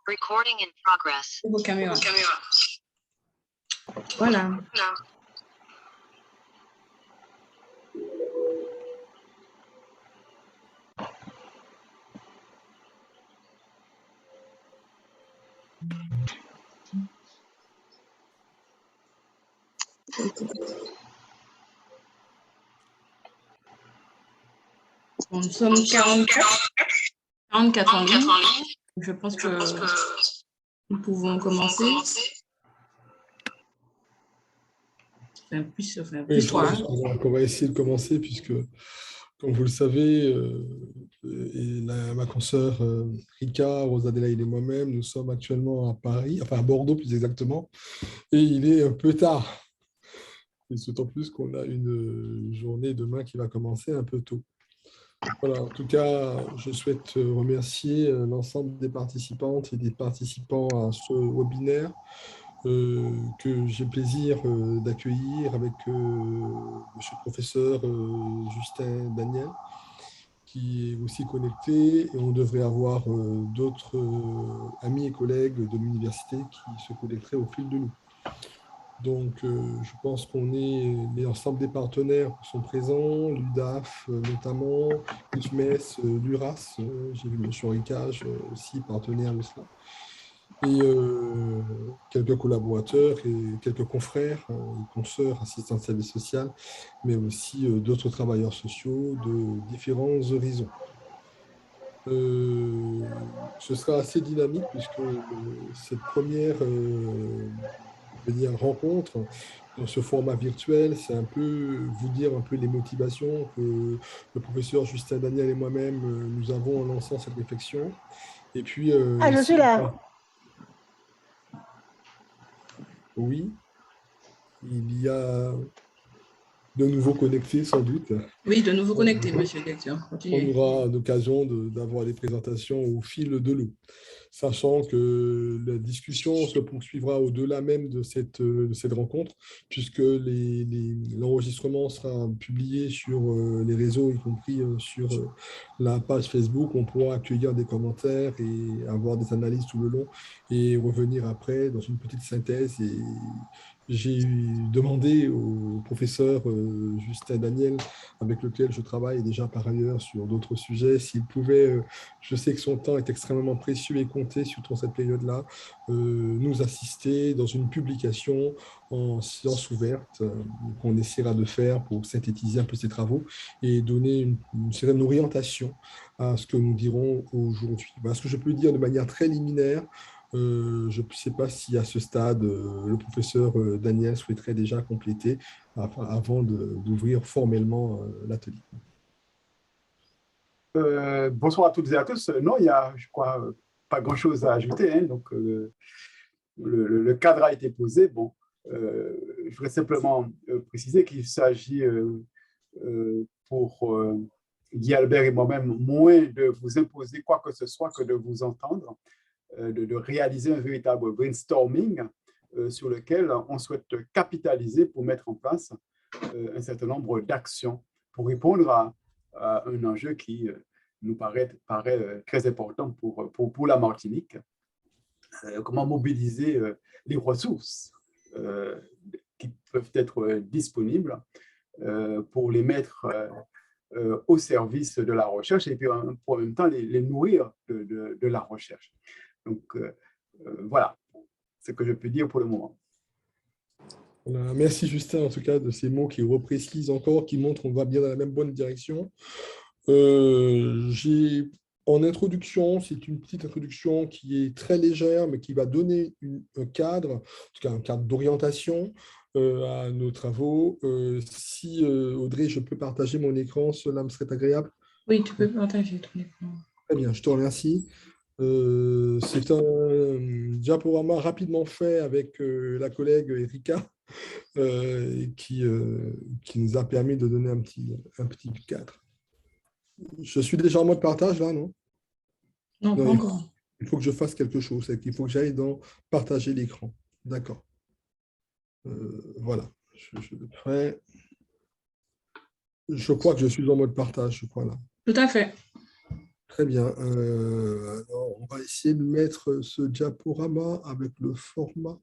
Recording in progress. Vos caméras. Voilà. Bon, nous sommes 44 en ligne. Je pense que nous pouvons commencer. On va essayer de commencer puisque, comme vous le savez, ma consoeur Rika, Rosadelaide et moi-même, nous sommes actuellement à Paris, enfin à Bordeaux plus exactement, et il est un peu tard. Et d'autant plus qu'on a une journée demain qui va commencer un peu tôt. Voilà, en tout cas, je souhaite remercier l'ensemble des participantes et des participants à ce webinaire que j'ai plaisir d'accueillir avec monsieur le professeur Justin Daniel, qui est aussi connecté, et on devrait avoir d'autres amis et collègues de l'université qui se connecteraient au fil de nous. Donc, je pense qu'on est l'ensemble des partenaires qui sont présents, l'UDAF notamment, l'UFMES, l'URAS, j'ai vu M. Ricage aussi partenaire de cela, et quelques collaborateurs et quelques confrères et consoeurs assistants de service social, mais aussi d'autres travailleurs sociaux de différents horizons. Ce sera assez dynamique puisque cette première rencontre dans ce format virtuel, c'est un peu vous dire un peu les motivations que le professeur Justin Daniel et moi-même nous avons en lançant cette réflexion. Et puis, je suis là. Oui, il y a de nouveau connectés sans doute. Oui, de nouveau connectés, monsieur le directeur. On aura l'occasion d'avoir des présentations au fil de l'eau, sachant que la discussion se poursuivra au-delà même de cette rencontre, puisque l'enregistrement sera publié sur les réseaux, y compris sur la page Facebook. On pourra accueillir des commentaires et avoir des analyses tout le long et revenir après dans une petite synthèse. Et j'ai demandé au professeur Justin Daniel, avec lequel je travaille déjà par ailleurs sur d'autres sujets, s'il pouvait, je sais que son temps est extrêmement précieux et compté, surtout en cette période-là, nous assister dans une publication en séance ouverte qu'on essaiera de faire pour synthétiser un peu ces travaux et donner une certaine orientation à ce que nous dirons aujourd'hui. Voilà ce que je peux dire de manière très liminaire. Je ne sais pas si à ce stade, le professeur Daniel souhaiterait déjà compléter avant d'ouvrir formellement l'atelier. Bonsoir à toutes et à tous. Non, il y a, je crois, pas grand-chose à ajouter. Hein, donc, le cadre a été posé. Bon, je voudrais simplement préciser qu'il s'agit pour Guy Albert et moi-même moins de vous imposer quoi que ce soit que de vous entendre, de réaliser un véritable brainstorming sur lequel on souhaite capitaliser pour mettre en place un certain nombre d'actions pour répondre à un enjeu qui nous paraît très important pour la Martinique. Comment mobiliser les ressources qui peuvent être disponibles pour les mettre au service de la recherche et puis en même temps les nourrir de la recherche. Donc, voilà ce que je peux dire pour le moment. Merci Justin, en tout cas, de ces mots qui reprécisent encore, qui montrent qu'on va bien dans la même bonne direction. En introduction, c'est une petite introduction qui est très légère, mais qui va donner un cadre, en tout cas un cadre d'orientation à nos travaux. Si, Audrey, je peux partager mon écran, cela me serait agréable. Oui, tu peux partager ton écran. Très bien, je te remercie. C'est un diaporama rapidement fait avec la collègue Erika, qui nous a permis de donner un petit cadre. Je suis déjà en mode partage, là, non? Non, pas encore. Il faut que je fasse quelque chose, c'est qu'il faut que j'aille dans partager l'écran. D'accord. Voilà. Je crois que je suis en mode partage, je crois, là. Tout à fait. Très bien. Alors, on va essayer de mettre ce diaporama avec le format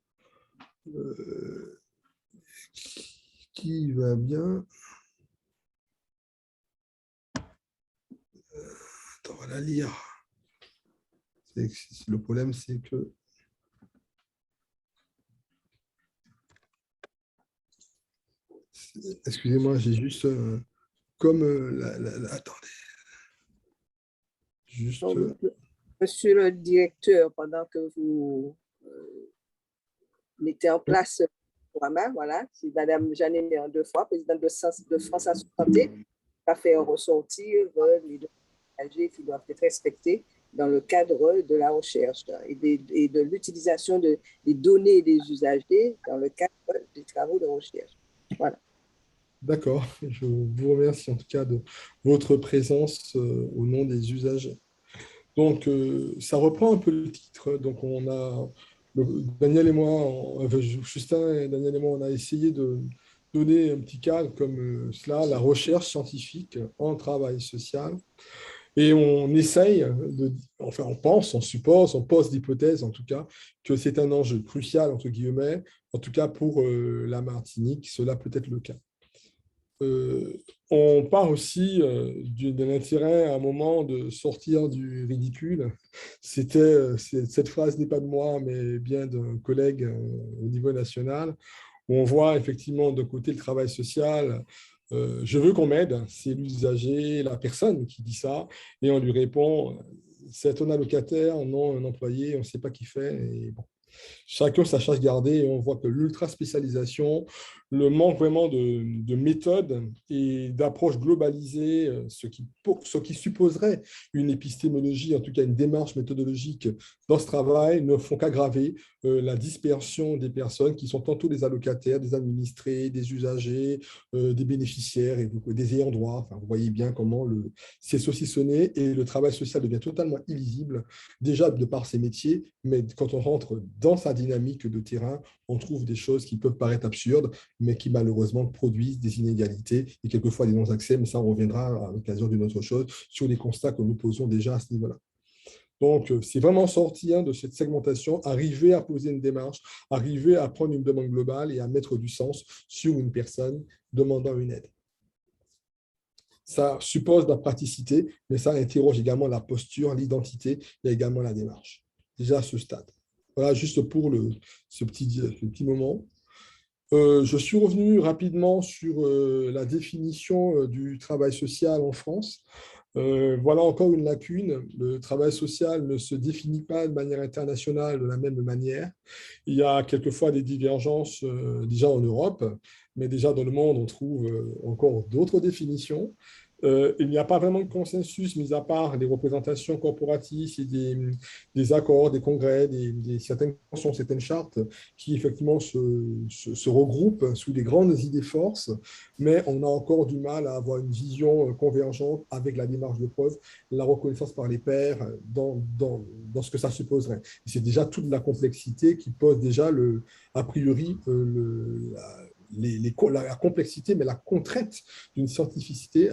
euh, qui va bien. Attends, on va la lire. Le problème, c'est que... Excusez-moi, j'ai juste... comme... attendez. Juste... Donc, monsieur le directeur, pendant que vous mettez en place ce programme, voilà, c'est Madame Jeanne en 2 fois, présidente de France à Santé, qui a fait ressortir les données qui doivent être respectées dans le cadre de la recherche et de l'utilisation des données des usagers dans le cadre des travaux de recherche. Voilà. D'accord, je vous remercie en tout cas de votre présence au nom des usagers. Donc, ça reprend un peu le titre. Donc, on a, Daniel et moi, Justin et Daniel et moi, on a essayé de donner un petit cadre comme cela, la recherche scientifique en travail social. Et on essaye, enfin on pense, on suppose, on pose l'hypothèse en tout cas, que c'est un enjeu crucial, entre guillemets, en tout cas pour la Martinique, cela peut être le cas. On part aussi d'un intérêt à un moment de sortir du ridicule. Cette phrase n'est pas de moi, mais bien d'un collègue au niveau national, où on voit effectivement de côté le travail social. Je veux qu'on m'aide, c'est l'usager, la personne qui dit ça, et on lui répond, c'est un allocataire, non un employé, on ne sait pas qui fait. Et bon. Chacun sa charge gardée et on voit que l'ultra-spécialisation, le manque vraiment de méthode et d'approche globalisée, ce qui supposerait une épistémologie, en tout cas une démarche méthodologique dans ce travail, ne font qu'aggraver la dispersion des personnes qui sont tantôt des allocataires, des administrés, des usagers, des bénéficiaires et des ayants droit. Enfin, vous voyez bien comment c'est saucissonné et le travail social devient totalement illisible, déjà de par ses métiers, mais quand on rentre dans sa dynamique de terrain, on trouve des choses qui peuvent paraître absurdes, mais qui malheureusement produisent des inégalités et quelquefois des non-accès, mais ça, on reviendra à l'occasion d'une autre chose sur les constats que nous posons déjà à ce niveau-là. Donc, c'est vraiment sortir de cette segmentation, arriver à poser une démarche, arriver à prendre une demande globale et à mettre du sens sur une personne demandant une aide. Ça suppose la praticité, mais ça interroge également la posture, l'identité et également la démarche, déjà à ce stade. Voilà, juste pour ce petit moment. Je suis revenu rapidement sur la définition du travail social en France. Voilà encore une lacune. Le travail social ne se définit pas de manière internationale de la même manière. Il y a quelquefois des divergences déjà en Europe, mais déjà dans le monde, on trouve encore d'autres définitions. Il n'y a pas vraiment de consensus, mis à part les représentations corporatistes et des accords, des congrès, certaines conventions, certaines chartes qui effectivement se regroupent sous des grandes idées forces, mais on a encore du mal à avoir une vision convergente avec la démarche de preuve, la reconnaissance par les pairs dans ce que ça supposerait. C'est déjà toute la complexité qui pose déjà, a priori, la complexité, mais la contrainte d'une scientificité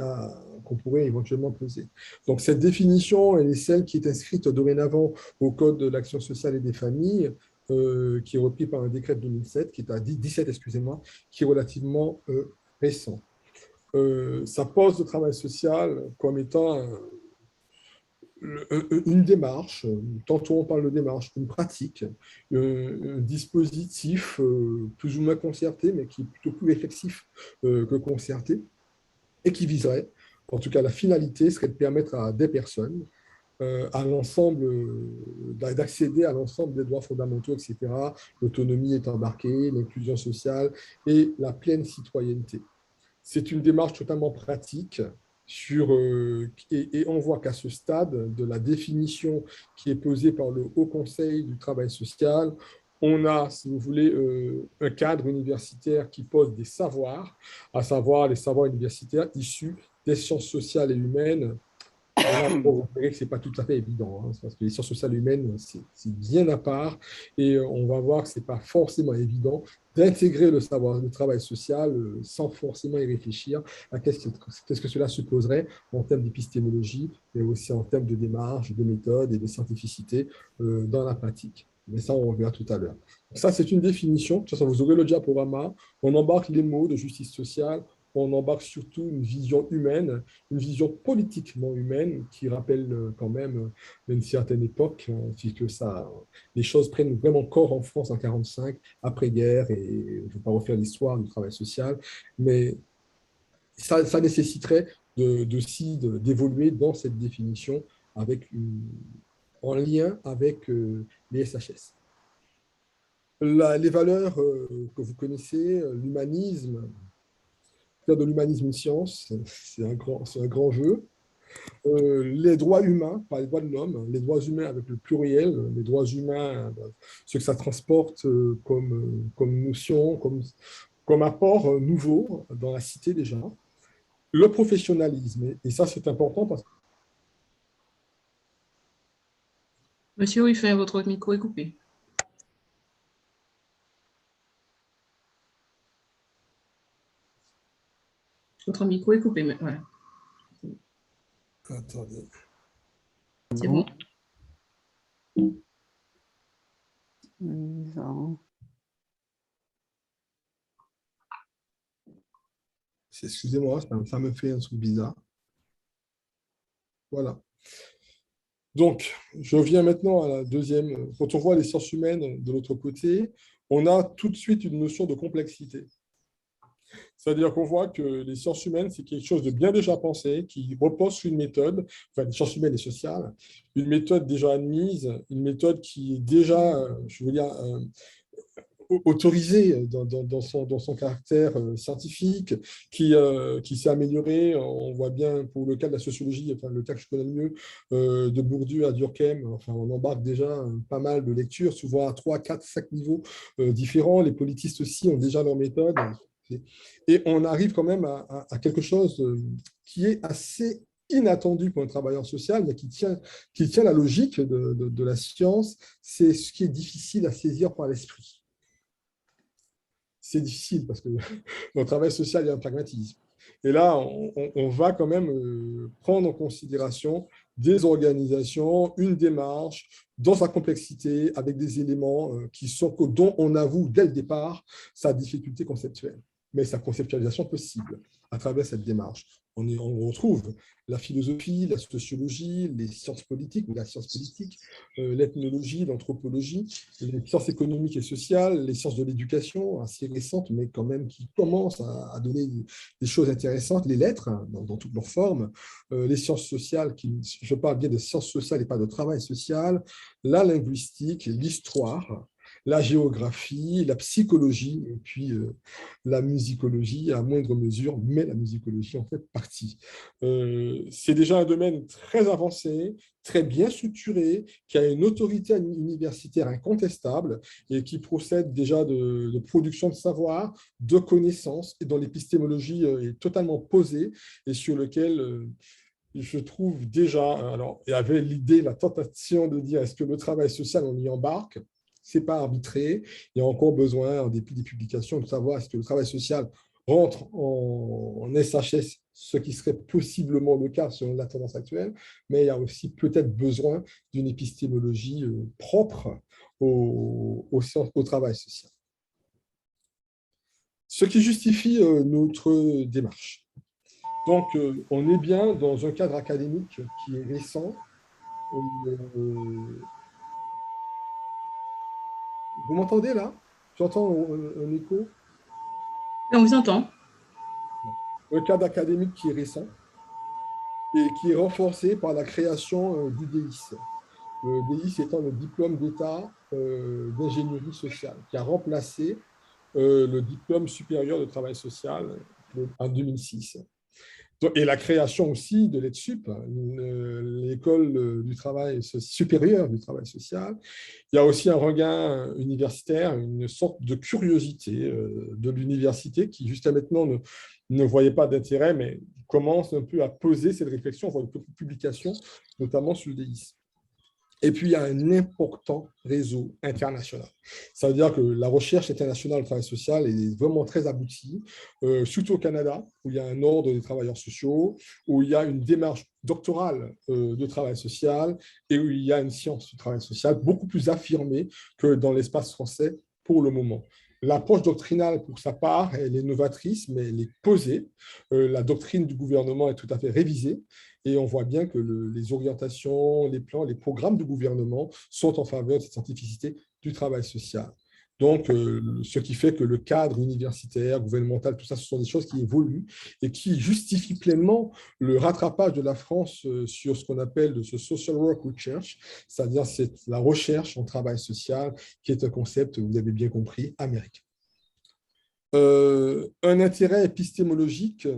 qu'on pourrait éventuellement poser. Donc, cette définition, elle est celle qui est inscrite dorénavant au Code de l'action sociale et des familles, qui est repris par un décret de 2007, qui est à 17, excusez-moi, qui est relativement récent. Ça pose le travail social comme étant une démarche, tantôt on parle de démarche, une pratique, un dispositif plus ou moins concerté, mais qui est plutôt plus réflexif que concerté, et qui viserait, en tout cas la finalité serait de permettre à des personnes à l'ensemble, d'accéder à l'ensemble des droits fondamentaux, etc. L'autonomie est embarquée, l'inclusion sociale et la pleine citoyenneté. C'est une démarche totalement pratique et on voit qu'à ce stade de la définition qui est posée par le Haut Conseil du travail social, on a, si vous voulez, un cadre universitaire qui pose des savoirs, à savoir les savoirs universitaires issus des sciences sociales et humaines Et là, vous verrez que ce n'est pas tout à fait évident, hein, parce que les sciences sociales humaines, c'est bien à part, et on va voir que ce n'est pas forcément évident d'intégrer le savoir, le travail social sans forcément y réfléchir à qu'est-ce que cela supposerait en termes d'épistémologie, mais aussi en termes de démarche, de méthode et de scientificité dans la pratique. Mais ça, on verra tout à l'heure. Ça, c'est une définition. De toute façon, vous aurez le diaporama. On embarque les mots de justice sociale. On embarque surtout une vision humaine, une vision politiquement humaine qui rappelle quand même une certaine époque, hein, puisque ça, les choses prennent vraiment corps en France en 1945, après-guerre, et je ne vais pas refaire l'histoire du travail social, mais ça nécessiterait d'évoluer dans cette définition en lien avec les SHS. Les valeurs que vous connaissez, l'humanisme, faire de l'humanisme une science, c'est un grand jeu. Les droits humains, pas les droits de l'homme, les droits humains avec le pluriel, les droits humains, ce que ça transporte comme notion, comme apport nouveau dans la cité déjà. Le professionnalisme, et ça c'est important parce que... Monsieur Ruffin, votre micro est coupé. Votre micro est coupé, mais voilà. Attendez. C'est bon. Excusez-moi, ça me fait un truc bizarre. Voilà. Donc, je reviens maintenant à la deuxième. Quand on voit les sciences humaines de l'autre côté, on a tout de suite une notion de complexité. C'est-à-dire qu'on voit que les sciences humaines, c'est quelque chose de bien déjà pensé, qui repose sur une méthode, enfin, les sciences humaines et sociales, une méthode déjà admise, une méthode qui est déjà, je veux dire, autorisée dans son caractère scientifique, qui s'est améliorée. On voit bien pour le cas de la sociologie, enfin, le cas que je connais le mieux, de Bourdieu à Durkheim, enfin, on embarque déjà pas mal de lectures, souvent à 3, 4, 5 niveaux différents. Les politistes aussi ont déjà leur méthode. Et on arrive quand même à quelque chose qui est assez inattendu pour un travailleur social, mais qui tient la logique de la science. C'est ce qui est difficile à saisir par l'esprit. C'est difficile parce que dans le travail social, il y a un pragmatisme. Et là, on va quand même prendre en considération des organisations, une démarche dans sa complexité, avec des éléments dont on avoue dès le départ sa difficulté conceptuelle, mais sa conceptualisation possible à travers cette démarche. On retrouve la philosophie, la sociologie, les sciences politiques, ou la science politique, l'ethnologie, l'anthropologie, les sciences économiques et sociales, les sciences de l'éducation, assez récentes, mais quand même qui commencent à donner des choses intéressantes, les lettres, hein, dans toutes leurs formes, les sciences sociales, je parle bien de sciences sociales et pas de travail social, la linguistique, l'histoire, la géographie, la psychologie, et puis la musicologie à moindre mesure, mais la musicologie en fait partie. C'est déjà un domaine très avancé, très bien structuré, qui a une autorité universitaire incontestable et qui procède déjà de production de savoir, de connaissances, et dont l'épistémologie est totalement posée et sur lequel je trouve déjà, alors il y avait l'idée, la tentation de dire est-ce que le travail social, on y embarque? C'est pas arbitré. Il y a encore besoin, en dépit des publications, de savoir est-ce que le travail social rentre en SHS, ce qui serait possiblement le cas selon la tendance actuelle, mais il y a aussi peut-être besoin d'une épistémologie propre au travail social. Ce qui justifie notre démarche. Donc, on est bien dans un cadre académique qui est récent. Vous m'entendez là? J'entends un écho. On vous entend. Un cadre académique qui est récent et qui est renforcé par la création du DIS. Le DIS étant le diplôme d'État d'ingénierie sociale, qui a remplacé le diplôme supérieur de travail social en 2006. Et la création aussi de l'ETSUP, l'école du travail supérieur du travail social. Il y a aussi un regain universitaire, une sorte de curiosité de l'université qui jusqu'à maintenant ne voyait pas d'intérêt, mais commence un peu à poser cette réflexion, on voit beaucoup de publications, notamment sur le DIS. Et puis, il y a un important réseau international. Ça veut dire que la recherche internationale au travail social est vraiment très aboutie, surtout au Canada, où il y a un ordre des travailleurs sociaux, où il y a une démarche doctorale de travail social et où il y a une science du travail social beaucoup plus affirmée que dans l'espace français pour le moment. L'approche doctrinale, pour sa part, elle est novatrice, mais elle est posée. La doctrine du gouvernement est tout à fait révisée. Et on voit bien que les orientations, les plans, les programmes du gouvernement sont en faveur de cette scientificité du travail social. Donc, ce qui fait que le cadre universitaire, gouvernemental, tout ça, ce sont des choses qui évoluent et qui justifient pleinement le rattrapage de la France sur ce qu'on appelle ce social work research, c'est-à-dire la recherche en travail social, qui est un concept, vous avez bien compris, américain. Un intérêt épistémologique,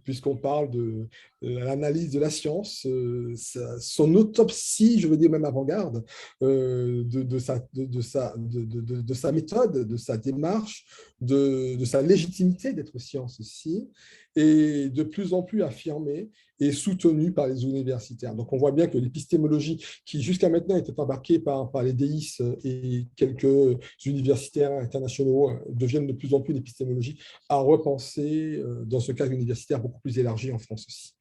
puisqu'on parle de l'analyse de la science, son autopsie, je veux dire même avant-garde, de sa méthode, de sa démarche, de sa légitimité d'être science aussi, est de plus en plus affirmée et soutenue par les universitaires. Donc, on voit bien que l'épistémologie, qui jusqu'à maintenant était embarquée par les DIS et quelques universitaires internationaux, deviennent de plus en plus l'épistémologie à repenser dans ce cadre universitaire beaucoup plus élargi en France aussi.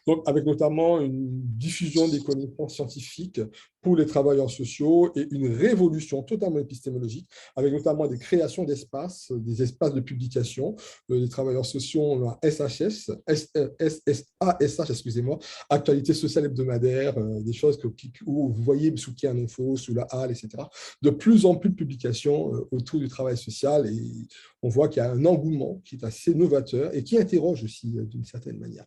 Donc, avec notamment une diffusion des connaissances scientifiques pour les travailleurs sociaux et une révolution totalement épistémologique, avec notamment des créations d'espaces, des espaces de publication. Les travailleurs sociaux ont un SHS, SSASH, excusez-moi, actualité sociale hebdomadaire, des choses où vous voyez sous qui un info, sous la halle, etc. De plus en plus de publications autour du travail social et on voit qu'il y a un engouement qui est assez novateur et qui interroge aussi d'une certaine manière.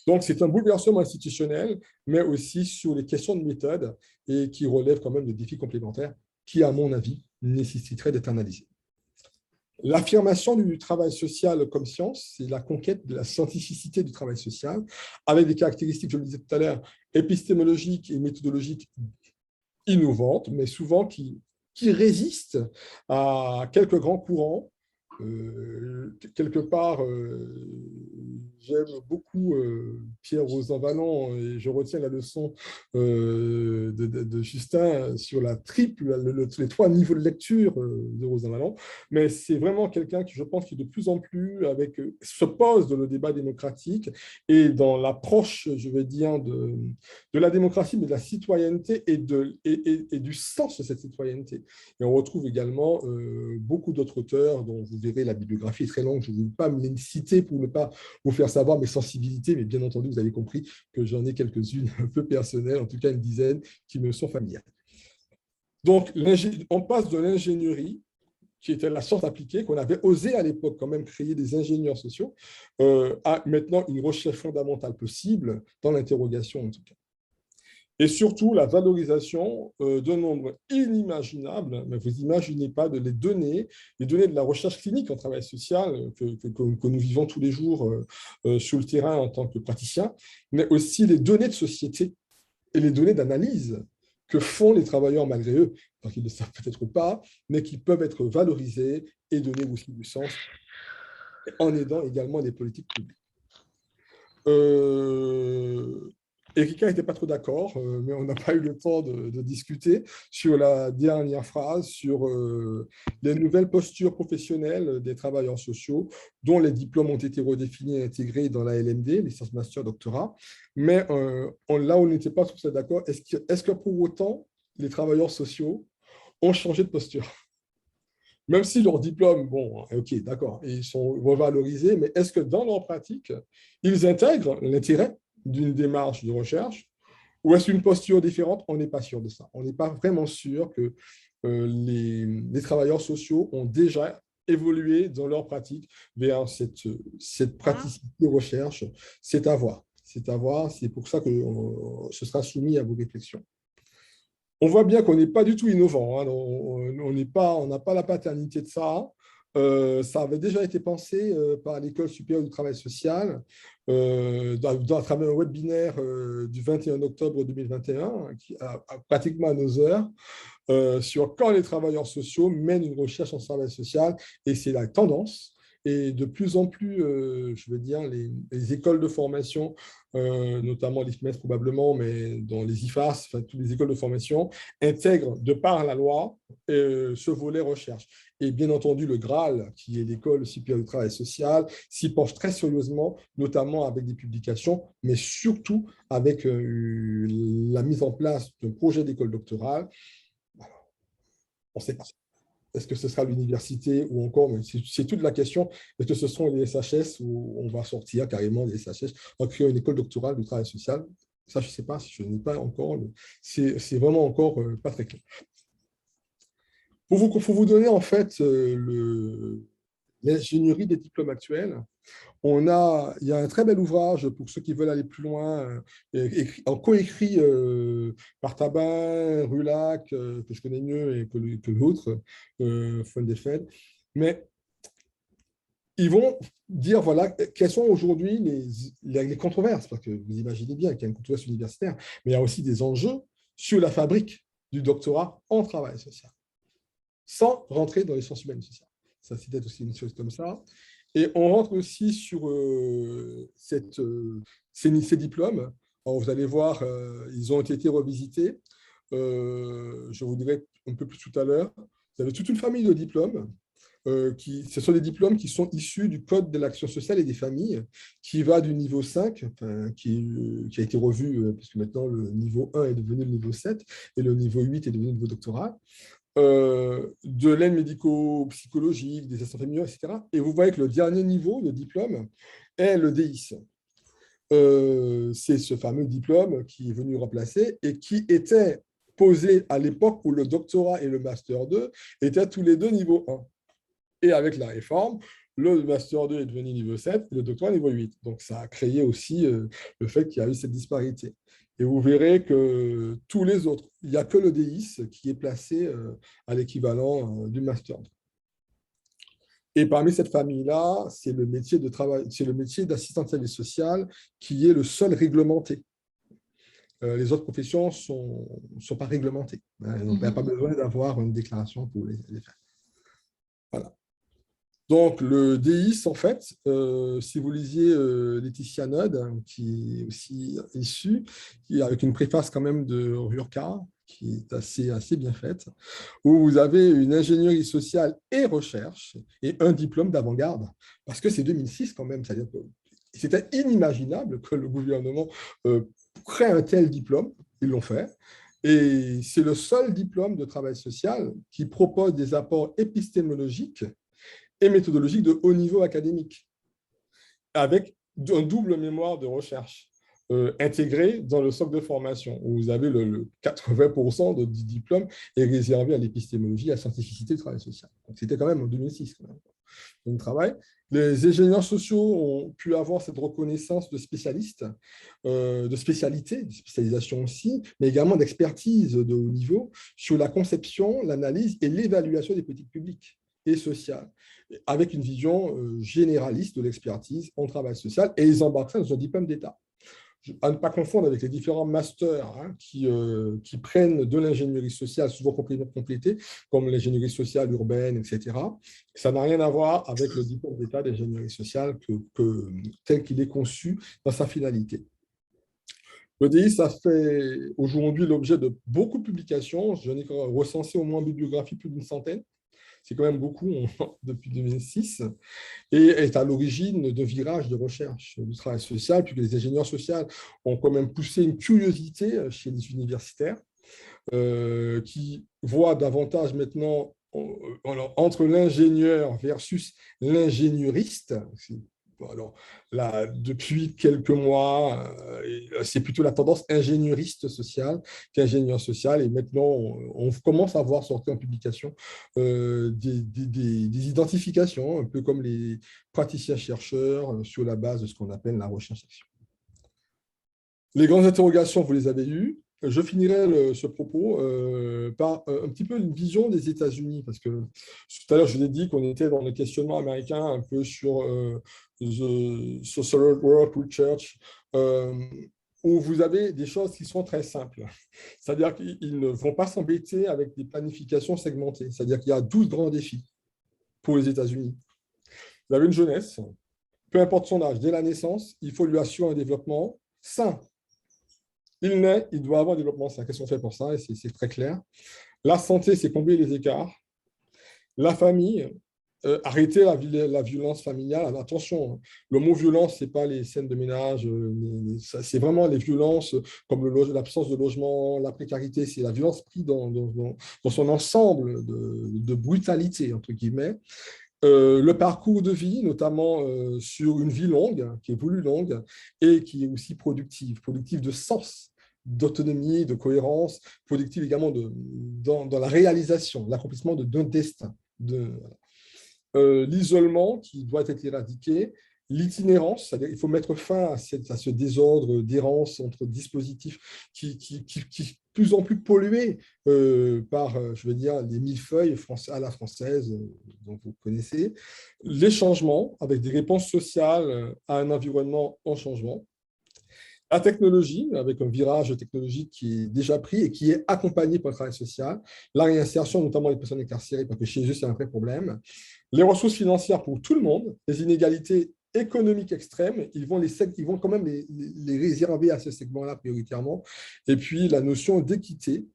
Donc, c'est un bouleversement institutionnel, mais aussi sur les questions de méthode et qui relève quand même de défis complémentaires qui, à mon avis, nécessiteraient d'être analysés. L'affirmation du travail social comme science, c'est la conquête de la scientificité du travail social, avec des caractéristiques, je le disais tout à l'heure, épistémologiques et méthodologiques innovantes, mais souvent qui résistent à quelques grands courants. Quelque part, j'aime beaucoup Pierre Rosanvallon et je retiens la leçon de Justin sur les 3 niveaux de lecture de Rosanvallon, mais c'est vraiment quelqu'un qui, je pense, qui de plus en plus se pose dans le débat démocratique et dans l'approche, je vais dire, de la démocratie, mais de la citoyenneté et du sens de cette citoyenneté. Et on retrouve également beaucoup d'autres auteurs dont vous verrez la bibliographie est très longue, je ne vais pas me les citer pour ne pas vous faire savoir mes sensibilités, mais bien entendu, vous avez compris que j'en ai quelques-unes un peu personnelles, en tout cas une dizaine, qui me sont familières. Donc, on passe de l'ingénierie, qui était la science appliquée, qu'on avait osé à l'époque quand même créer des ingénieurs sociaux, à maintenant une recherche fondamentale possible dans l'interrogation en tout cas. Et surtout, la valorisation d'un nombre inimaginable, mais vous n'imaginez pas, les données de la recherche clinique en travail social que nous vivons tous les jours sur le terrain en tant que praticiens, mais aussi les données de société et les données d'analyse que font les travailleurs malgré eux, parce qu'ils ne le savent peut-être pas, mais qui peuvent être valorisées et donner aussi du sens en aidant également les politiques publiques. Erika n'était pas trop d'accord, mais on n'a pas eu le temps de discuter sur la dernière phrase, sur les nouvelles postures professionnelles des travailleurs sociaux, dont les diplômes ont été redéfinis et intégrés dans la LMD, licence master doctorat. Mais là où on n'était pas tout à fait d'accord, est-ce que pour autant, les travailleurs sociaux ont changé de posture? Même si leurs diplômes, bon, ok, d'accord, ils sont revalorisés, mais est-ce que dans leur pratique, ils intègrent l'intérêt d'une démarche de recherche ou est-ce une posture différente? On n'est pas sûr de ça. On n'est pas vraiment sûr que les travailleurs sociaux ont déjà évolué dans leur pratique vers cette praticité de recherche. C'est à voir. C'est à voir. C'est pour ça que ce sera soumis à vos réflexions. On voit bien qu'on n'est pas du tout innovant. Hein. On n'a pas la paternité de ça. Ça avait déjà été pensé par l'École supérieure du travail social à travers un webinaire du 21 octobre 2021, qui a pratiquement à nos heures, sur quand les travailleurs sociaux mènent une recherche en travail social. Et c'est la tendance. et de plus en plus, je veux dire, les écoles de formation, notamment l'IFMES probablement, mais dans les IFAS, enfin, toutes les écoles de formation, intègrent de par la loi ce volet recherche. Et bien entendu, le Graal, qui est l'école supérieure du travail social, s'y penche très sérieusement, notamment avec des publications, mais surtout avec la mise en place d'un projet d'école doctorale. On ne sait pas. Est-ce que ce sera l'université ou encore, mais c'est toute la question, est-ce que ce sont les SHS ou on va sortir carrément des SHS en créant une école doctorale du travail social? Ça, je ne sais pas, je n'ai pas encore, c'est vraiment encore pas très clair. Pour vous donner en fait l'ingénierie des diplômes actuels, il y a un très bel ouvrage pour ceux qui veulent aller plus loin, en coécrit par Tabin, Rulac, que je connais mieux et que l'autre, Von Defen. Mais ils vont dire voilà, quelles sont aujourd'hui les controverses, parce que vous imaginez bien qu'il y a une controverse universitaire, mais il y a aussi des enjeux sur la fabrique du doctorat en travail social, sans rentrer dans les sciences humaines et sociales. Ça, c'est peut-être aussi une chose comme ça. Et on rentre aussi sur ces diplômes. Alors, vous allez voir, ils ont été revisités. Je vous dirai un peu plus tout à l'heure. Vous avez toute une famille de diplômes. Ce sont des diplômes qui sont issus du Code de l'action sociale et des familles, qui va du niveau 5, enfin, qui a été revu, puisque maintenant le niveau 1 est devenu le niveau 7, et le niveau 8 est devenu le niveau doctoral. De l'aide médico-psychologique, des assistants familiaux, etc. Et vous voyez que le dernier niveau de diplôme est le DIS. C'est ce fameux diplôme qui est venu remplacer et qui était posé à l'époque où le doctorat et le master 2 étaient tous les deux niveau 1. Et avec la réforme, le master 2 est devenu niveau 7 et le doctorat niveau 8. Donc, ça a créé aussi le fait qu'il y a eu cette disparité. Et vous verrez que tous les autres, il n'y a que le DIS qui est placé à l'équivalent du master 2. Et parmi cette famille-là, c'est le métier de travail, c'est le métier d'assistant de service social qui est le seul réglementé. Les autres professions ne sont pas réglementées. Il n'y a pas besoin d'avoir une déclaration pour les faire. Voilà. Donc, le DIS, en fait, si vous lisiez Laetitia Nod, qui est aussi issue, avec une préface quand même de Rurka, qui est assez bien faite, où vous avez une ingénierie sociale et recherche et un diplôme d'avant-garde, parce que c'est 2006 quand même, c'est-à-dire que c'était inimaginable que le gouvernement crée un tel diplôme, ils l'ont fait, et c'est le seul diplôme de travail social qui propose des apports épistémologiques et méthodologiques de haut niveau académique, avec un double mémoire de recherche intégré dans le socle de formation, où vous avez le 80% du diplôme est réservé à l'épistémologie, à la scientificité du travail social. Donc, c'était quand même en 2006. Donc, travail. Les ingénieurs sociaux ont pu avoir cette reconnaissance de spécialistes, de spécialité, de spécialisation aussi, mais également d'expertise de haut niveau sur la conception, l'analyse et l'évaluation des politiques publiques et sociales, avec une vision généraliste de l'expertise en travail social, et ils embarquent dans un diplôme d'État. À ne pas confondre avec les différents masters qui prennent de l'ingénierie sociale, souvent complétée, comme l'ingénierie sociale urbaine, etc. Ça n'a rien à voir avec le diplôme d'État d'ingénierie sociale tel qu'il est conçu dans sa finalité. Le DI, ça fait aujourd'hui l'objet de beaucoup de publications. J'en ai recensé au moins en bibliographie plus d'une centaine. C'est quand même beaucoup depuis 2006, et est à l'origine de virages de recherche du travail social, puisque les ingénieurs sociaux ont quand même poussé une curiosité chez les universitaires qui voient davantage maintenant entre l'ingénieur versus l'ingénieuriste. Alors, là, depuis quelques mois, c'est plutôt la tendance ingénieuriste sociale qu'ingénieur social. Et maintenant, on commence à voir sortir en publication des identifications, un peu comme les praticiens-chercheurs sur la base de ce qu'on appelle la recherche-action. Les grandes interrogations, vous les avez eues. Je finirai ce propos par un petit peu une vision des États-Unis, parce que tout à l'heure, je vous ai dit qu'on était dans le questionnement américain un peu sur the social work research, où vous avez des choses qui sont très simples. C'est-à-dire qu'ils ne vont pas s'embêter avec des planifications segmentées. C'est-à-dire qu'il y a 12 grands défis pour les États-Unis. vous avez une jeunesse, peu importe son âge, dès la naissance, il faut lui assurer un développement sain. Il naît, il doit avoir un développement sain. Qu'est-ce qu'on fait pour ça? Et c'est très clair. La santé, c'est combler les écarts. La famille, arrêter la violence familiale. Attention, le mot violence, ce n'est pas les scènes de ménage, c'est vraiment les violences comme l'absence de logement, la précarité, c'est la violence prise dans son ensemble de brutalité, entre guillemets. Le parcours de vie, notamment sur une vie longue, qui est voulue longue, et qui est aussi productive de sens, d'autonomie, de cohérence, productive également dans la réalisation, l'accomplissement d'un destin. L'isolement qui doit être éradiqué, l'itinérance, c'est-à-dire il faut mettre fin à ce désordre d'errance entre dispositifs qui est de plus en plus pollué par, je veux dire, les millefeuilles à la française, dont vous connaissez, les changements avec des réponses sociales à un environnement en changement. La technologie, avec un virage technologique qui est déjà pris et qui est accompagné par le travail social. La réinsertion, notamment les personnes incarcérées, parce que chez eux, c'est un vrai problème. Les ressources financières pour tout le monde, les inégalités économiques extrêmes, ils vont quand même les réserver à ce segment-là prioritairement. Et puis, la notion d'équité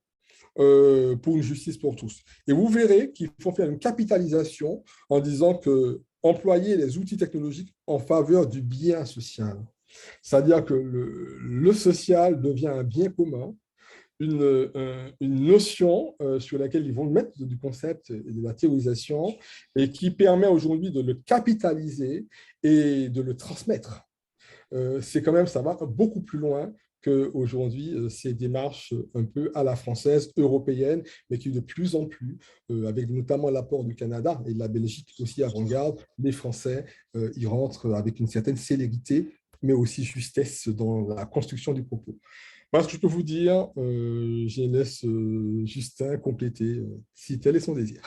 pour une justice pour tous. Et vous verrez qu'il faut faire une capitalisation en disant que employer les outils technologiques en faveur du bien social. C'est-à-dire que le social devient un bien commun, une notion sur laquelle ils vont mettre du concept et de la théorisation et qui permet aujourd'hui de le capitaliser et de le transmettre. C'est quand même, ça va beaucoup plus loin qu'aujourd'hui, ces démarches un peu à la française, européenne, mais qui de plus en plus, avec notamment l'apport du Canada et de la Belgique aussi avant-garde, les Français y rentrent avec une certaine célérité, mais aussi justesse dans la construction du propos. Voilà ce que je peux vous dire. Je laisse Justin compléter, si tel est son désir.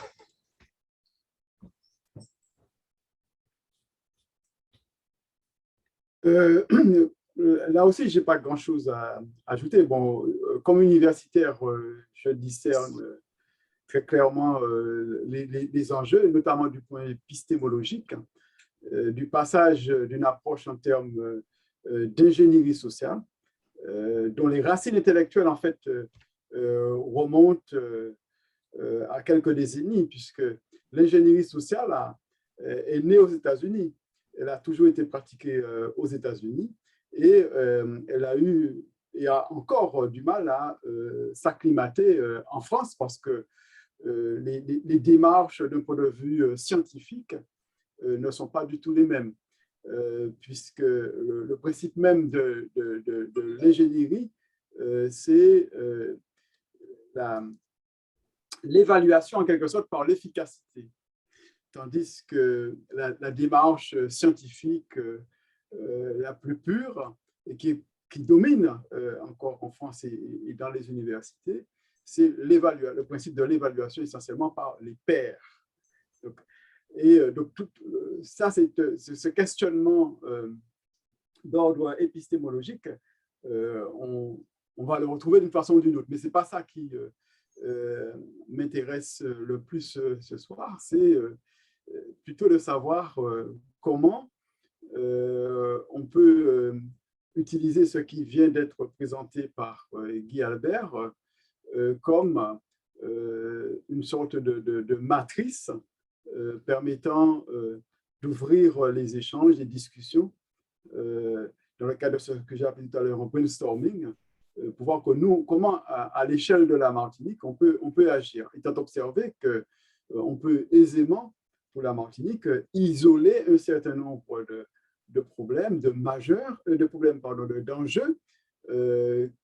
Là aussi, je n'ai pas grand-chose à ajouter. Bon, comme universitaire, je discerne très clairement les enjeux, notamment du point épistémologique, du passage d'une approche en termes d'ingénierie sociale, dont les racines intellectuelles, en fait, remontent à quelques décennies, puisque l'ingénierie sociale est née aux États-Unis. Elle a toujours été pratiquée aux États-Unis et elle a encore du mal à s'acclimater en France parce que les démarches d'un point de vue scientifique ne sont pas du tout les mêmes, puisque le principe même de l'ingénierie, c'est l'évaluation en quelque sorte par l'efficacité. Tandis que la démarche scientifique la plus pure et qui domine encore en France et dans les universités, c'est le principe de l'évaluation essentiellement par les pairs. Donc tout ça, c'est ce questionnement d'ordre épistémologique, on va le retrouver d'une façon ou d'une autre, mais ce n'est pas ça qui m'intéresse le plus ce soir, c'est plutôt de savoir comment on peut utiliser ce qui vient d'être présenté par Guy Albert comme une sorte de matrice permettant d'ouvrir les échanges, les discussions dans le cadre de ce que j'ai appelé tout à l'heure un brainstorming, pour voir comment, à l'échelle de la Martinique, on peut agir. Étant observé qu'on peut aisément, pour la Martinique, isoler un certain nombre de problèmes, d'enjeux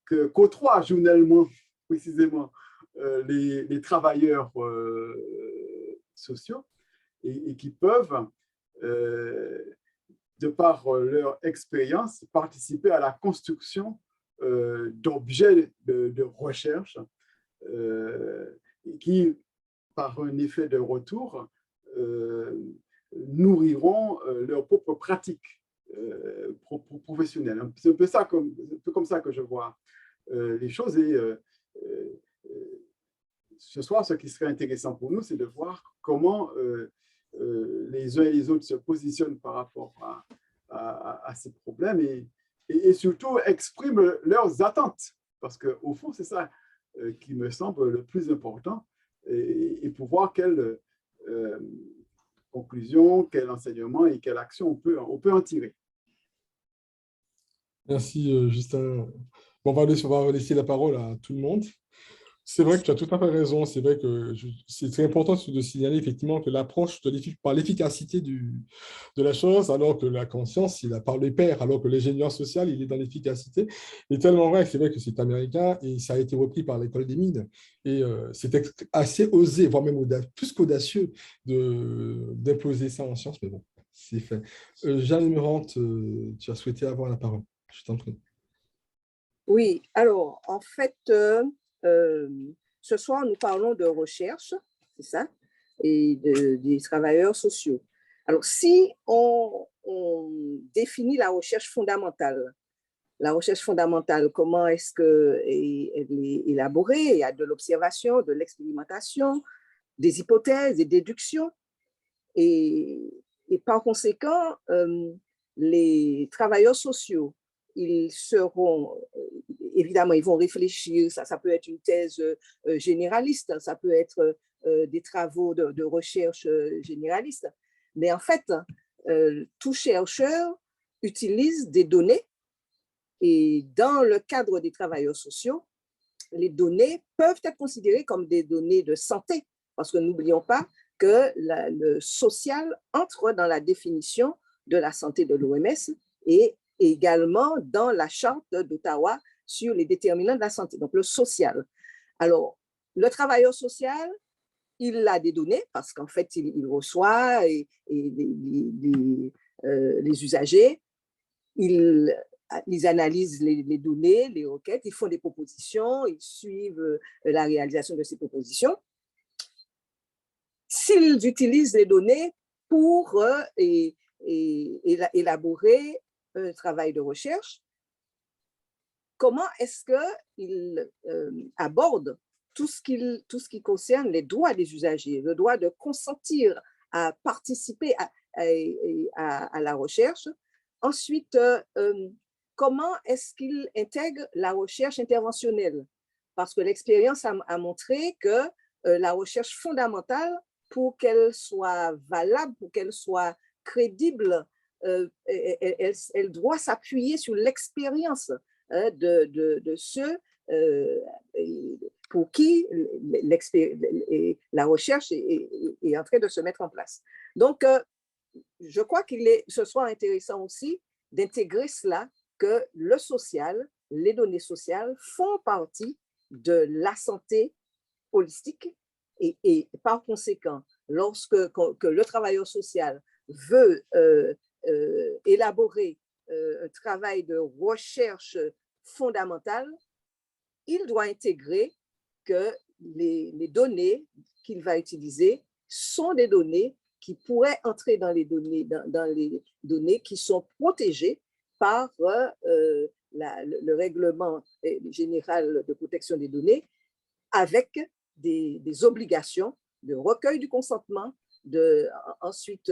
qu'octroient journellement, précisément, les travailleurs sociaux et qui peuvent, de par leur expérience, participer à la construction d'objets de recherche qui, par un effet de retour, nourriront leurs propres pratiques professionnelles. C'est un peu comme ça que je vois les choses. Et ce soir, ce qui serait intéressant pour nous, c'est de voir comment les uns et les autres se positionnent par rapport à ces problèmes et surtout expriment leurs attentes. Parce qu'au fond, c'est ça qui me semble le plus important et pour voir quelle conclusion, quel enseignement et quelle action on peut en tirer. Merci, Justin. Bon, on va laisser la parole à tout le monde. C'est vrai que tu as tout à fait raison. C'est vrai que c'est très important de signaler effectivement que l'approche par l'efficacité de la chose, alors que la conscience, il a par les pairs, alors que l'ingénieur social, il est dans l'efficacité. Il est tellement vrai que c'est vrai que c'est américain et ça a été repris par l'école des mines. Et c'est assez osé, voire même plus qu'audacieux d'imposer ça en science, mais bon, c'est fait. Jeanne Murante, tu as souhaité avoir la parole. Je t'en prie. Oui, alors, en fait, ce soir, nous parlons de recherche, c'est ça, et des travailleurs sociaux. Alors, si on définit la recherche fondamentale, comment est-ce qu'elle est élaborée? Il y a de l'observation, de l'expérimentation, des hypothèses, des déductions, et par conséquent, les travailleurs sociaux, ils seront, évidemment, ils vont réfléchir, ça peut être une thèse généraliste, ça peut être des travaux de recherche généralistes, mais en fait, tout chercheur utilise des données et dans le cadre des travailleurs sociaux, les données peuvent être considérées comme des données de santé, parce que n'oublions pas que le social entre dans la définition de la santé de l'OMS et également dans la charte d'Ottawa sur les déterminants de la santé, donc le social. Alors, le travailleur social, il a des données parce qu'en fait, il reçoit les usagers, ils analysent les données, les requêtes, ils font des propositions, ils suivent la réalisation de ces propositions. S'ils utilisent les données pour élaborer un travail de recherche, comment est-ce qu'ils abordent tout ce qui concerne les droits des usagers, le droit de consentir à participer à la recherche. Ensuite, comment est-ce qu'ils intègrent la recherche interventionnelle? Parce que l'expérience a montré que la recherche fondamentale, pour qu'elle soit valable, pour qu'elle soit crédible, elle doit s'appuyer sur l'expérience de ceux pour qui la recherche est en train de se mettre en place. Donc, je crois ce soit intéressant aussi d'intégrer cela, que le social, les données sociales font partie de la santé holistique et par conséquent, lorsque le travailleur social veut élaborer un travail de recherche fondamentale, il doit intégrer que les données qu'il va utiliser sont des données qui pourraient entrer dans les données qui sont protégées par le règlement général de protection des données, avec des obligations de recueil du consentement, ensuite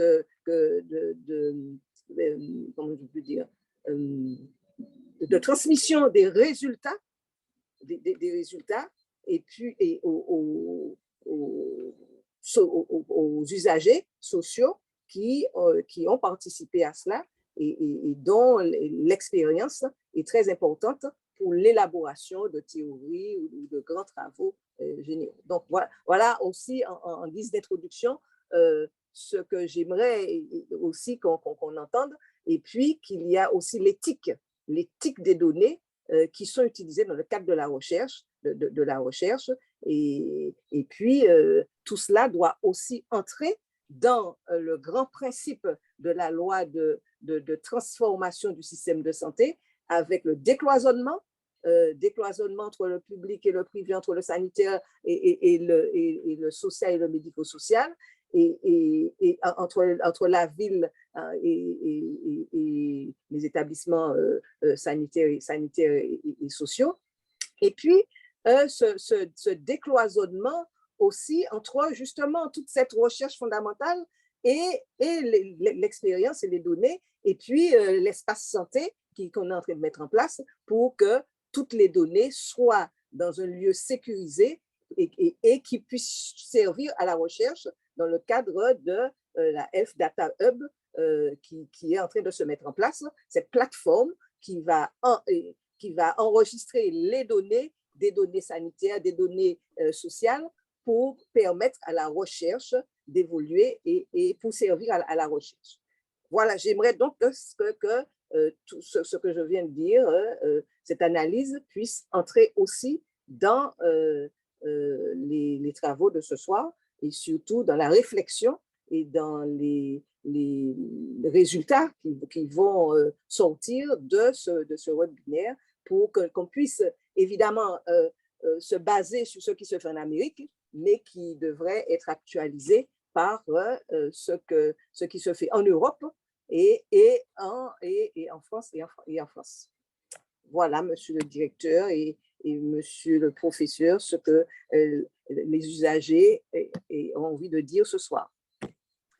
comment je peux dire, de transmission des résultats, des résultats, et puis aux usagers sociaux qui ont participé à cela et dont l'expérience est très importante pour l'élaboration de théories ou de grands travaux généraux. Donc, voilà aussi en guise d'introduction ce que j'aimerais aussi qu'on entende, et puis qu'il y a aussi l'éthique des données qui sont utilisées dans le cadre de la recherche, et puis tout cela doit aussi entrer dans le grand principe de la loi de transformation du système de santé, avec le décloisonnement entre le public et le privé, entre le sanitaire et le social et le médico-social, et entre la ville et les établissements sanitaires et sociaux. Et puis, ce décloisonnement aussi entre justement toute cette recherche fondamentale l'expérience et les données, et puis l'espace santé qu'on est en train de mettre en place pour que toutes les données soient dans un lieu sécurisé et qui puissent servir à la recherche dans le cadre de la Health Data Hub qui est en train de se mettre en place, cette plateforme qui va enregistrer les données, des données sanitaires, des données sociales, pour permettre à la recherche d'évoluer et pour servir à la recherche. Voilà, j'aimerais donc que tout ce que je viens de dire, cette analyse puisse entrer aussi dans les travaux de ce soir et surtout dans la réflexion et dans les résultats qui vont sortir de ce webinaire pour qu'on puisse évidemment se baser sur ce qui se fait en Amérique, mais qui devrait être actualisé par ce qui se fait en Europe et en France et en France. Voilà, monsieur le directeur et monsieur le professeur, ce que les usagers ont envie de dire ce soir.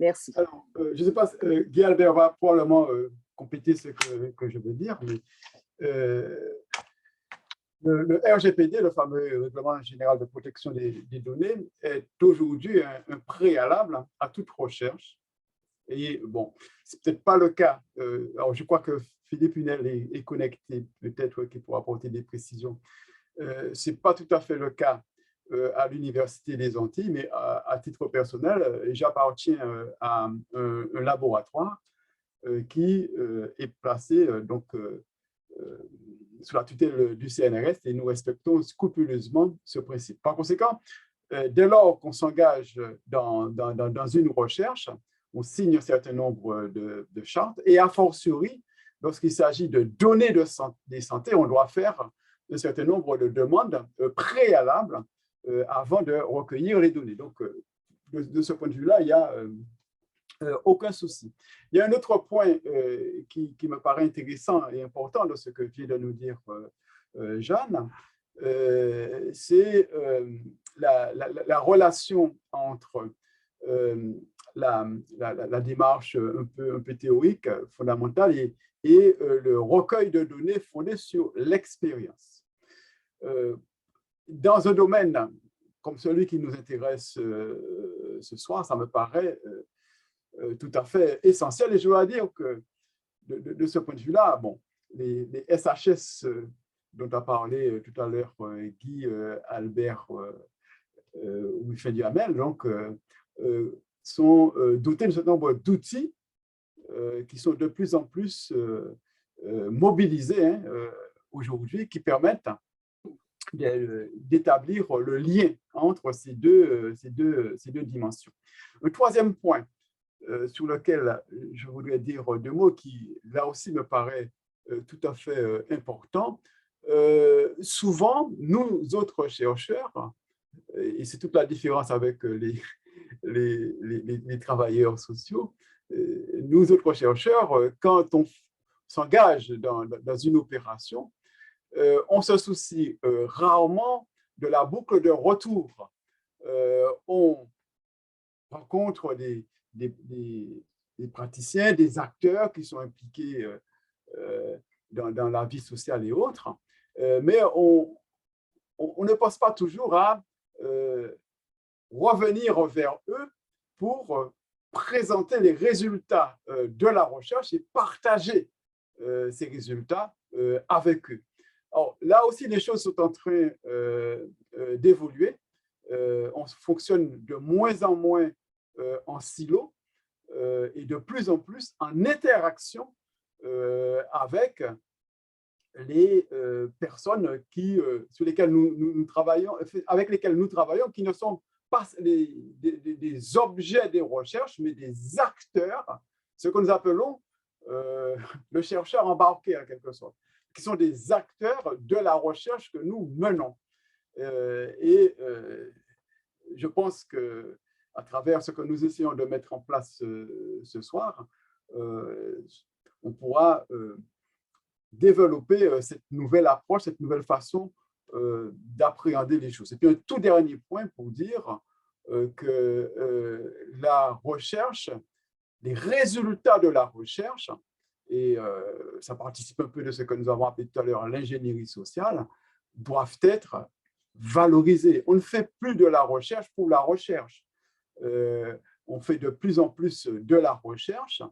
Merci. Alors, je ne sais pas, Guy Albert va probablement compléter ce que je veux dire, mais le RGPD, le fameux Règlement général de protection des données, est aujourd'hui un préalable à toute recherche. Et bon, ce n'est peut-être pas le cas. Alors, je crois que Philippe Hunel est connecté, peut-être qu'il pourra apporter des précisions. Ce n'est pas tout à fait le cas à l'Université des Antilles, mais à titre personnel, j'appartiens à un laboratoire qui est placé donc, sous la tutelle du CNRS et nous respectons scrupuleusement ce principe. Par conséquent, dès lors qu'on s'engage dans une recherche, on signe un certain nombre de chartes et a fortiori, lorsqu'il s'agit de données de santé, on doit faire un certain nombre de demandes préalables avant de recueillir les données. Donc, de ce point de vue-là, il n'y a aucun souci. Il y a un autre point qui me paraît intéressant et important de ce que vient de nous dire Jeanne, c'est la relation entre la démarche un peu théorique, fondamentale, et le recueil de données fondé sur l'expérience. Dans un domaine comme celui qui nous intéresse ce soir, ça me paraît tout à fait essentiel. Et je dois dire que de ce point de vue-là, bon, les SHS dont a parlé tout à l'heure Guy, Albert ou Michel Duhamel, donc, sont dotés d'un certain nombre d'outils qui sont de plus en plus mobilisés aujourd'hui, qui permettent d'établir le lien entre ces deux dimensions. Un troisième point sur lequel je voudrais dire deux mots qui, là aussi, me paraît tout à fait important. Souvent, nous autres chercheurs, et c'est toute la différence avec les travailleurs sociaux, nous autres chercheurs, quand on s'engage dans une opération, on se soucie rarement de la boucle de retour. On rencontre des praticiens, des acteurs qui sont impliqués dans la vie sociale et autres, mais on ne pense pas toujours à revenir vers eux pour présenter les résultats de la recherche et partager ces résultats avec eux. Alors, là aussi, les choses sont en train d'évoluer. On fonctionne de moins en moins en silo et de plus en plus en interaction avec les personnes sur lesquelles nous travaillons, avec lesquelles nous travaillons, qui ne sont pas des objets des recherches, mais des acteurs, ce que nous appelons le chercheur embarqué en quelque sorte, qui sont des acteurs de la recherche que nous menons. Je pense qu'à travers ce que nous essayons de mettre en place ce soir, on pourra développer cette nouvelle approche, cette nouvelle façon d'appréhender les choses. Et puis un tout dernier point pour dire, que la recherche, les résultats de la recherche, et ça participe un peu de ce que nous avons appelé tout à l'heure l'ingénierie sociale, doivent être valorisés. On ne fait plus de la recherche pour la recherche. On fait de plus en plus de la recherche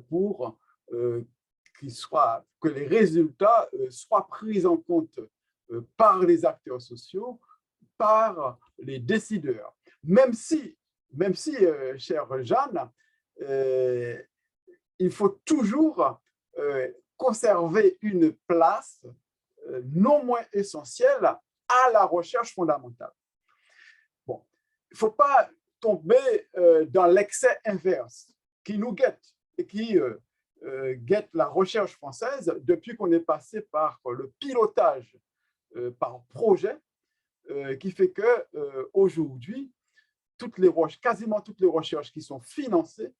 pour que les résultats soient pris en compte par les acteurs sociaux, par les décideurs. Même si chère Jeanne, il faut toujours conserver une place non moins essentielle à la recherche fondamentale. Bon, il ne faut pas tomber dans l'excès inverse qui nous guette et qui guette la recherche française depuis qu'on est passé par le pilotage par projet, qui fait qu'aujourd'hui, quasiment toutes les recherches qui sont financées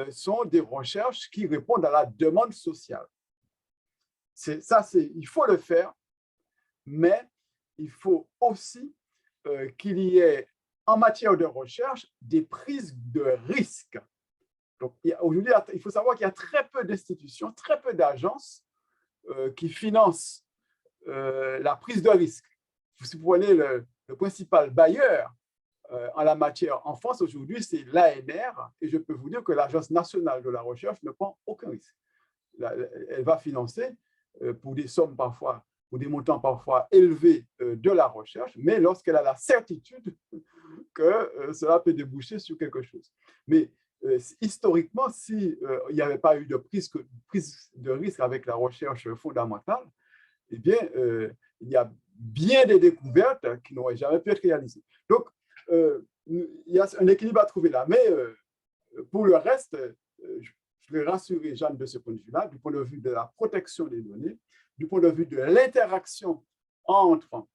sont des recherches qui répondent à la demande sociale. Il faut le faire, mais il faut aussi qu'il y ait, en matière de recherche, des prises de risques. Donc, aujourd'hui, il faut savoir qu'il y a très peu d'institutions, très peu d'agences qui financent la prise de risque. Si vous prenez le principal bailleur en la matière en France aujourd'hui, c'est l'ANR, et je peux vous dire que l'Agence nationale de la recherche ne prend aucun risque. Elle va financer pour des sommes parfois, pour des montants parfois élevés de la recherche, mais lorsqu'elle a la certitude que cela peut déboucher sur quelque chose. Mais historiquement, s'il n'y avait pas eu de prise de risque avec la recherche fondamentale, eh bien, il y a bien des découvertes qui n'auraient jamais pu être réalisées. Donc, il y a un équilibre à trouver là. Mais pour le reste, je vais rassurer Jeanne de ce point de vue-là, du point de vue de la protection des données, du point de vue de l'interaction entre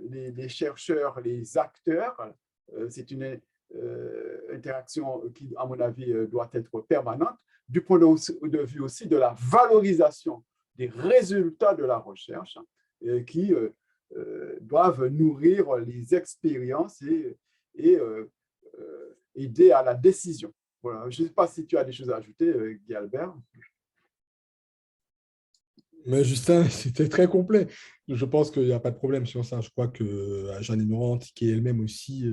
les chercheurs, les acteurs. C'est une interaction qui, à mon avis, doit être permanente, du point de vue aussi de la valorisation des résultats de la recherche qui doivent nourrir les expériences et aider à la décision. Voilà. Je ne sais pas si tu as des choses à ajouter, Guy Albert. Mais Justin, c'était très complet. Je pense qu'il n'y a pas de problème sur ça. Je crois que Jeanne Morante, qui est elle-même aussi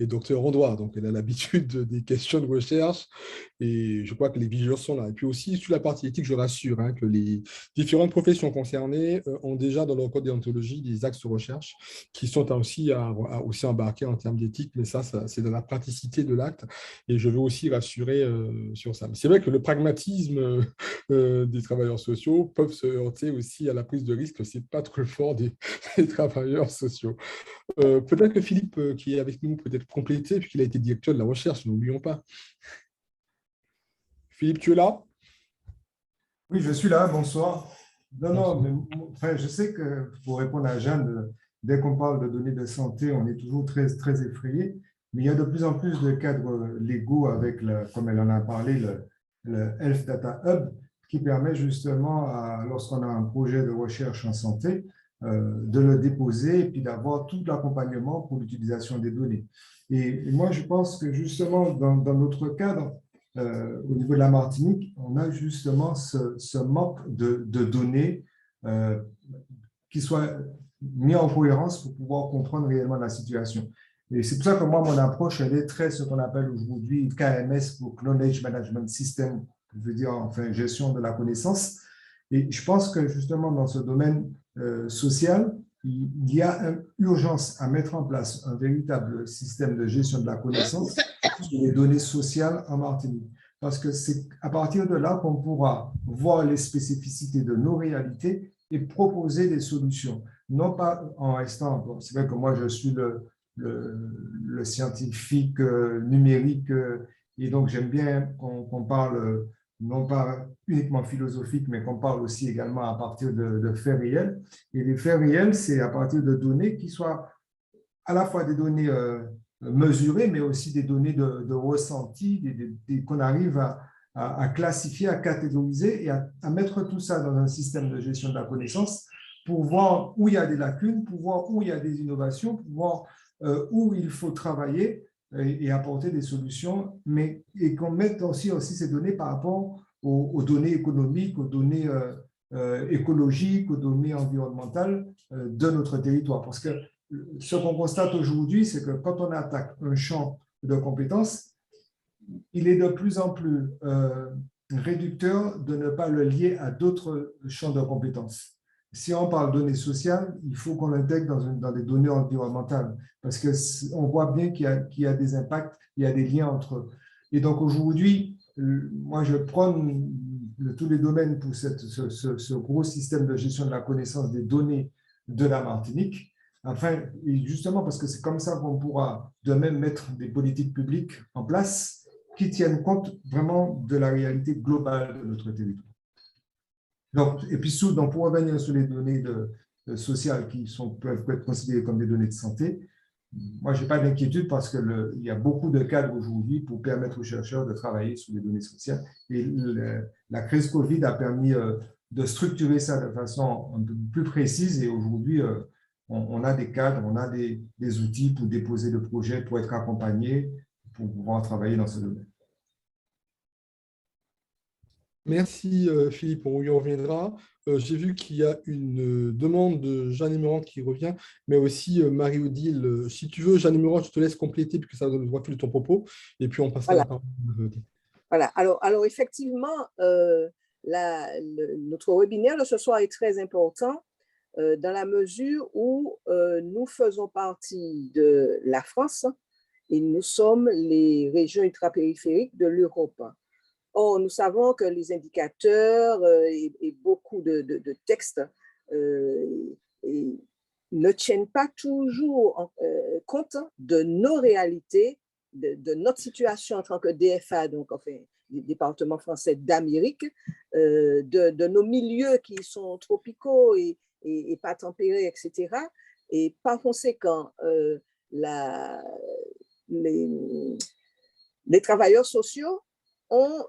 est docteur en droit, donc elle a l'habitude des questions de recherche et je crois que les vigilants sont là. Et puis aussi, sur la partie éthique, je rassure que les différentes professions concernées ont déjà dans leur code déontologie des axes de recherche qui sont aussi embarqués en termes d'éthique, mais ça c'est dans la praticité de l'acte et je veux aussi rassurer sur ça. C'est vrai que le pragmatisme des travailleurs sociaux peuvent se heurter aussi à la prise de risque, c'est pas trop fort des travailleurs sociaux. Peut-être que Philippe, qui est avec nous, peut être complété, puisqu'il a été directeur de la recherche, n'oublions pas. Philippe, tu es là? Oui, je suis là, bonsoir. Non, mais enfin, je sais que pour répondre à Jeanne, dès qu'on parle de données de santé, on est toujours très, très effrayé, mais il y a de plus en plus de cadres légaux avec, comme elle en a parlé, le Health Data Hub, qui permet justement, lorsqu'on a un projet de recherche en santé, de le déposer et puis d'avoir tout l'accompagnement pour l'utilisation des données. Et moi, je pense que justement, dans notre cadre, au niveau de la Martinique, on a justement ce manque de données qui soient mis en cohérence pour pouvoir comprendre réellement la situation. Et c'est pour ça que moi, mon approche, elle est très ce qu'on appelle aujourd'hui KMS, pour Knowledge Management System, je veux dire, enfin, gestion de la connaissance. Et je pense que justement, dans ce domaine social, il y a une urgence à mettre en place un véritable système de gestion de la connaissance sur les données sociales en Martinique. Parce que c'est à partir de là qu'on pourra voir les spécificités de nos réalités et proposer des solutions. Non pas en restant, bon, c'est vrai que moi je suis le scientifique numérique et donc j'aime bien qu'on parle non pas uniquement philosophique, mais qu'on parle aussi également à partir de faits réels. Et les faits réels, c'est à partir de données qui soient à la fois des données mesurées, mais aussi des données de ressenti, qu'on arrive à classifier, à catégoriser et à mettre tout ça dans un système de gestion de la connaissance pour voir où il y a des lacunes, pour voir où il y a des innovations, pour voir où il faut travailler et apporter des solutions, mais et qu'on mette aussi ces données par rapport aux données économiques, aux données écologiques, aux données environnementales de notre territoire. Parce que ce qu'on constate aujourd'hui, c'est que quand on attaque un champ de compétences, il est de plus en plus réducteur de ne pas le lier à d'autres champs de compétences. Si on parle de données sociales, il faut qu'on l'intègre dans des données environnementales parce qu'on voit bien qu'il y a des impacts, il y a des liens entre eux. Et donc aujourd'hui, moi je prône tous les domaines pour ce gros système de gestion de la connaissance des données de la Martinique. Enfin, justement parce que c'est comme ça qu'on pourra de même mettre des politiques publiques en place qui tiennent compte vraiment de la réalité globale de notre territoire. Donc, et puis, pour revenir sur les données sociales qui peuvent être considérées comme des données de santé, moi, je n'ai pas d'inquiétude parce qu'il y a beaucoup de cadres aujourd'hui pour permettre aux chercheurs de travailler sur les données sociales. Et la crise Covid a permis de structurer ça de façon un peu plus précise et aujourd'hui, on a des cadres, on a des outils pour déposer le projet, pour être accompagné, pour pouvoir travailler dans ce domaine. Merci Philippe, on y reviendra. J'ai vu qu'il y a une demande de Jeanne Emeraude qui revient, mais aussi Marie-Odile. Si tu veux, Jeanne Emeraude, je te laisse compléter puisque ça donne le droit fil de ton propos, et puis on passera à la parole. Voilà, alors effectivement, notre webinaire de ce soir est très important dans la mesure où nous faisons partie de la France et nous sommes les régions ultrapériphériques de l'Europe. Or, nous savons que les indicateurs et beaucoup de textes ne tiennent pas toujours compte de nos réalités, de notre situation en tant que DFA, donc enfin, du département français d'Amérique, de nos milieux qui sont tropicaux et pas tempérés, etc. Et par conséquent, les travailleurs sociaux ont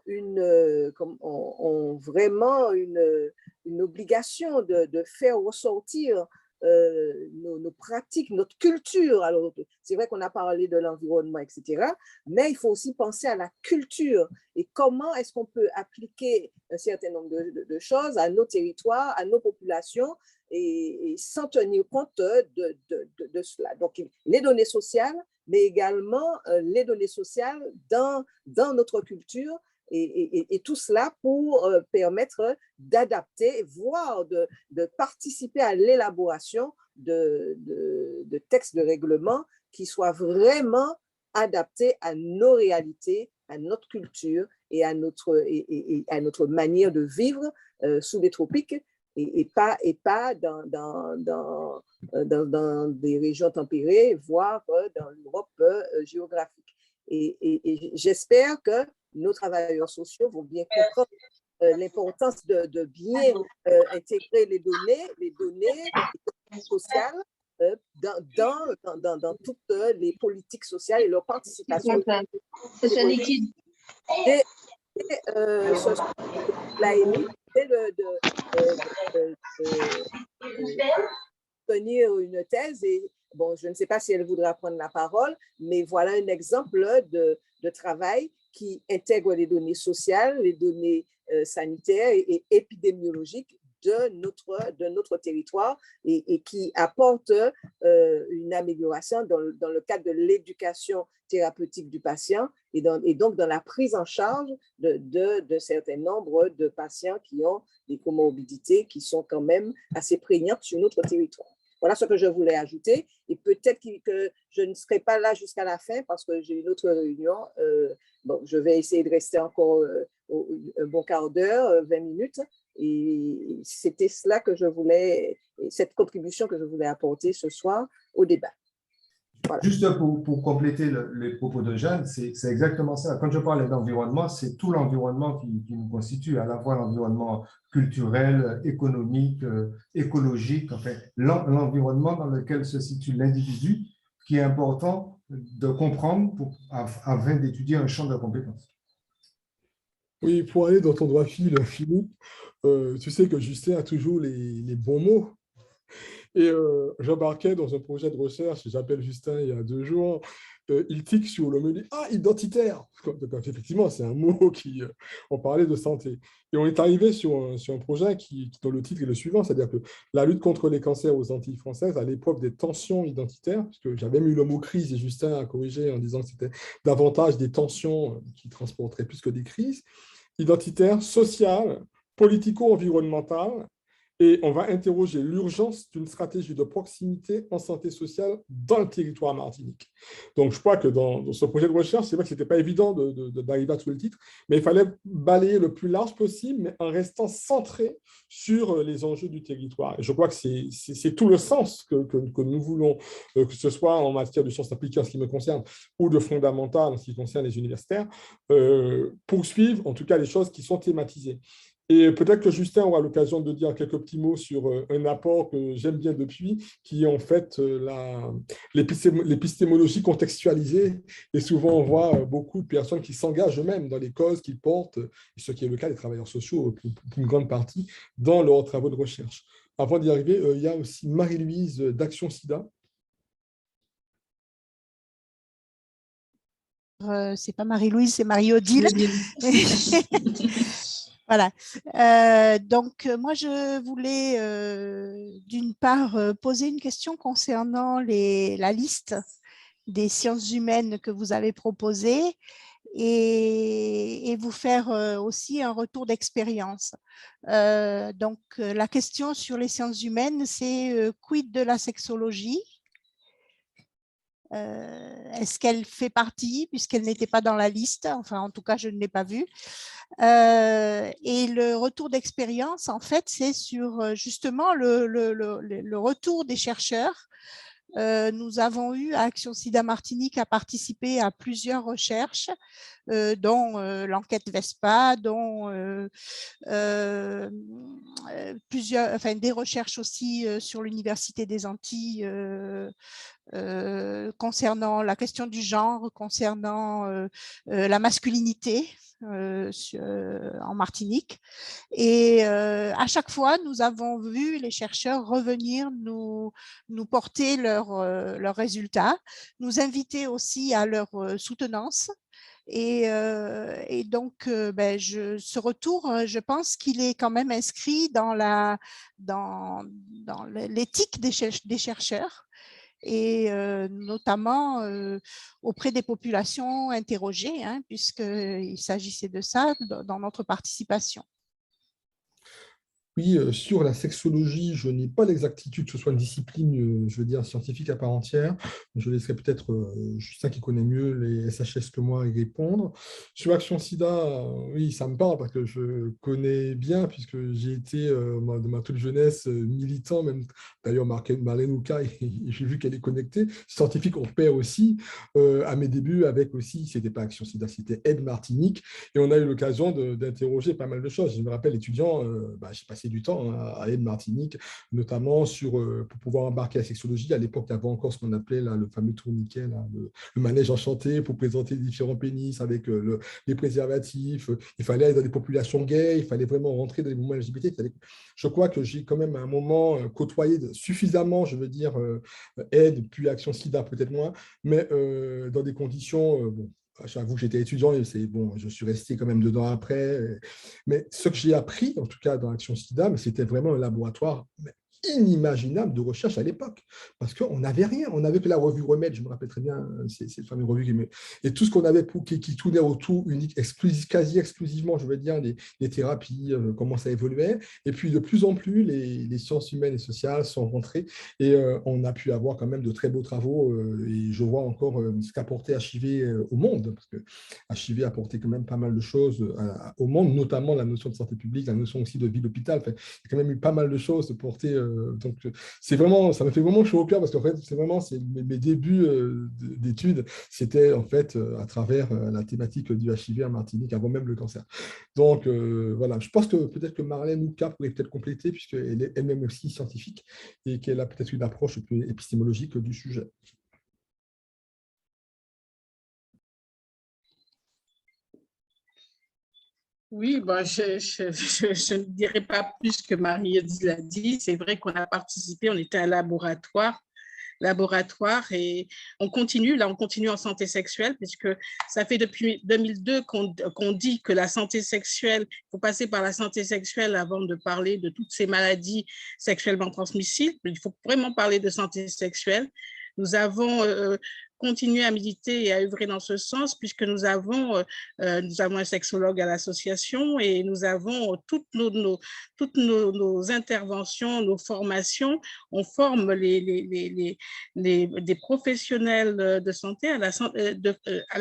vraiment une obligation de faire ressortir nos pratiques, notre culture. Alors, c'est vrai qu'on a parlé de l'environnement, etc., mais il faut aussi penser à la culture et comment est-ce qu'on peut appliquer un certain nombre de choses à nos territoires, à nos populations et sans tenir compte de cela. Donc, les données sociales, mais également les données sociales dans notre culture et tout cela pour permettre d'adapter, voire de participer à l'élaboration de textes de règlement qui soient vraiment adaptés à nos réalités, à notre culture et à notre manière de vivre sous les tropiques et pas dans des régions tempérées, voire dans l'Europe géographique. Et j'espère que nos travailleurs sociaux vont bien comprendre l'importance de bien intégrer les données sociales dans toutes les politiques sociales et leur participation. C'est liquide. La émis tenir une thèse et bon, je ne sais pas si elle voudra prendre la parole, mais voilà un exemple de travail qui intègre les données sociales, les données sanitaires et épidémiologiques de notre territoire et qui apporte une amélioration dans le cadre de l'éducation thérapeutique du patient et donc dans la prise en charge de certain nombre de patients qui ont des comorbidités qui sont quand même assez prégnantes sur notre territoire. Voilà ce que je voulais ajouter. Et peut-être que je ne serai pas là jusqu'à la fin parce que j'ai une autre réunion. Bon, je vais essayer de rester encore un bon quart d'heure, 20 minutes. Et c'était cela que je voulais, cette contribution que je voulais apporter ce soir au débat. Voilà. Juste pour compléter les propos de Jeanne, c'est exactement ça. Quand je parle d'environnement, c'est tout l'environnement qui nous constitue, à la fois l'environnement culturel, économique, écologique, enfin, l'environnement dans lequel se situe l'individu, qui est important de comprendre afin d'étudier un champ de compétences. Oui, pour aller dans ton droit fil, Philippe, tu sais que Justin a toujours les bons mots. Et j'embarquais dans un projet de recherche, j'appelle Justin il y a 2 jours, il tique sur le menu « Ah, identitaire !» Effectivement, c'est un mot qui… on parlait de santé. Et on est arrivé sur un projet dont le titre est le suivant, c'est-à-dire que la lutte contre les cancers aux Antilles françaises à l'époque des tensions identitaires, puisque j'avais mis le mot crise et Justin a corrigé en disant que c'était davantage des tensions qui transporteraient plus que des crises, identitaires, sociales, politico-environnementales. Et on va interroger l'urgence d'une stratégie de proximité en santé sociale dans le territoire martinique. Donc, je crois que dans ce projet de recherche, c'est vrai que ce n'était pas évident d'arriver à trouver le titre, mais il fallait balayer le plus large possible, mais en restant centré sur les enjeux du territoire. Et je crois que c'est tout le sens que nous voulons, que ce soit en matière de sciences appliquées en ce qui me concerne, ou de fondamentales en ce qui concerne les universitaires, poursuivre en tout cas les choses qui sont thématisées. Et peut-être que Justin aura l'occasion de dire quelques petits mots sur un apport que j'aime bien depuis, qui est en fait l'épistémologie contextualisée. Et souvent, on voit beaucoup de personnes qui s'engagent eux-mêmes dans les causes qu'ils portent, et ce qui est le cas des travailleurs sociaux pour une grande partie, dans leurs travaux de recherche. Avant d'y arriver, il y a aussi Marie-Louise d'Action SIDA. C'est pas Marie-Louise, c'est Marie-Odile. Voilà. Donc, moi, je voulais d'une part poser une question concernant la liste des sciences humaines que vous avez proposées et vous faire aussi un retour d'expérience. Donc, la question sur les sciences humaines, c'est quid de la sexologie ? Est-ce qu'elle fait partie, puisqu'elle n'était pas dans la liste? Enfin, en tout cas, je ne l'ai pas vue. Et le retour d'expérience, en fait, c'est sur justement le retour des chercheurs. Nous avons eu à Action SIDA Martinique à participer à plusieurs recherches, dont l'enquête VESPA, dont des recherches aussi sur l'Université des Antilles concernant la question du genre, concernant la masculinité en Martinique. Et à chaque fois, nous avons vu les chercheurs revenir nous porter leurs résultats, nous inviter aussi à leur soutenance. Et donc, ce retour, je pense qu'il est quand même inscrit dans l'éthique des chercheurs, et notamment auprès des populations interrogées, hein, puisqu'il s'agissait de ça dans notre participation. Oui, sur la sexologie, je n'ai pas l'exactitude que ce soit une discipline, je veux dire, scientifique à part entière. Je laisserai peut-être Justin qui connaît mieux les SHS que moi y répondre. Sur Action SIDA, oui, ça me parle parce que je connais bien, puisque j'ai été, de ma toute jeunesse, militant, même d'ailleurs Marlène Ouka, j'ai vu qu'elle est connectée, scientifique au pair aussi, à mes débuts avec aussi, c'était pas Action SIDA, c'était Aide Martinique, et on a eu l'occasion d'interroger pas mal de choses. Je me rappelle, étudiant, j'ai passé du temps à Aide Martinique, notamment pour pouvoir embarquer la sexologie. À l'époque, il y avait encore ce qu'on appelait là, le fameux tourniquet, là, le manège enchanté pour présenter les différents pénis avec les préservatifs. Il fallait aller dans des populations gays, il fallait vraiment rentrer dans les mouvements LGBT. Je crois que j'ai quand même à un moment côtoyé suffisamment, je veux dire, Aide, puis Action SIDA, peut-être moins, mais dans des conditions… bon, j'avoue que j'étais étudiant, et bon, je suis resté quand même dedans après. Mais ce que j'ai appris, en tout cas dans Action SIDA, c'était vraiment un laboratoire inimaginable de recherche à l'époque, parce qu'on n'avait rien, on n'avait que la revue Remède, je me rappelle très bien, c'est cette fameuse revue, et tout ce qu'on avait qui tournait autour, quasi exclusivement, je veux dire, les thérapies, comment ça évoluait, et puis de plus en plus, les sciences humaines et sociales sont rentrées, et on a pu avoir quand même de très beaux travaux, et je vois encore ce qu'apportait HIV au monde, parce que HIV a apporté quand même pas mal de choses au monde, notamment la notion de santé publique, la notion aussi de vie d'hôpital, il y a quand même eu pas mal de choses portées. Donc, c'est vraiment, ça me fait vraiment chaud au cœur parce qu'en fait, c'est mes débuts d'études, c'était en fait à travers la thématique du HIV en Martinique, avant même le cancer. Donc, voilà, je pense que peut-être que Marlène Ouka pourrait peut-être compléter, puisqu'elle est elle-même aussi scientifique et qu'elle a peut-être une approche plus épistémologique du sujet. Oui, bon, je ne dirais pas plus que Marie-Odile l'a dit. C'est vrai qu'on a participé, on était un laboratoire et on continue en santé sexuelle, puisque ça fait depuis 2002 qu'on dit que la santé sexuelle, il faut passer par la santé sexuelle avant de parler de toutes ces maladies sexuellement transmissibles. Il faut vraiment parler de santé sexuelle. Nous avons continué à militer et à œuvrer dans ce sens, puisque nous avons un sexologue à l'association et nous avons toutes nos interventions, nos formations. On forme des professionnels de santé à la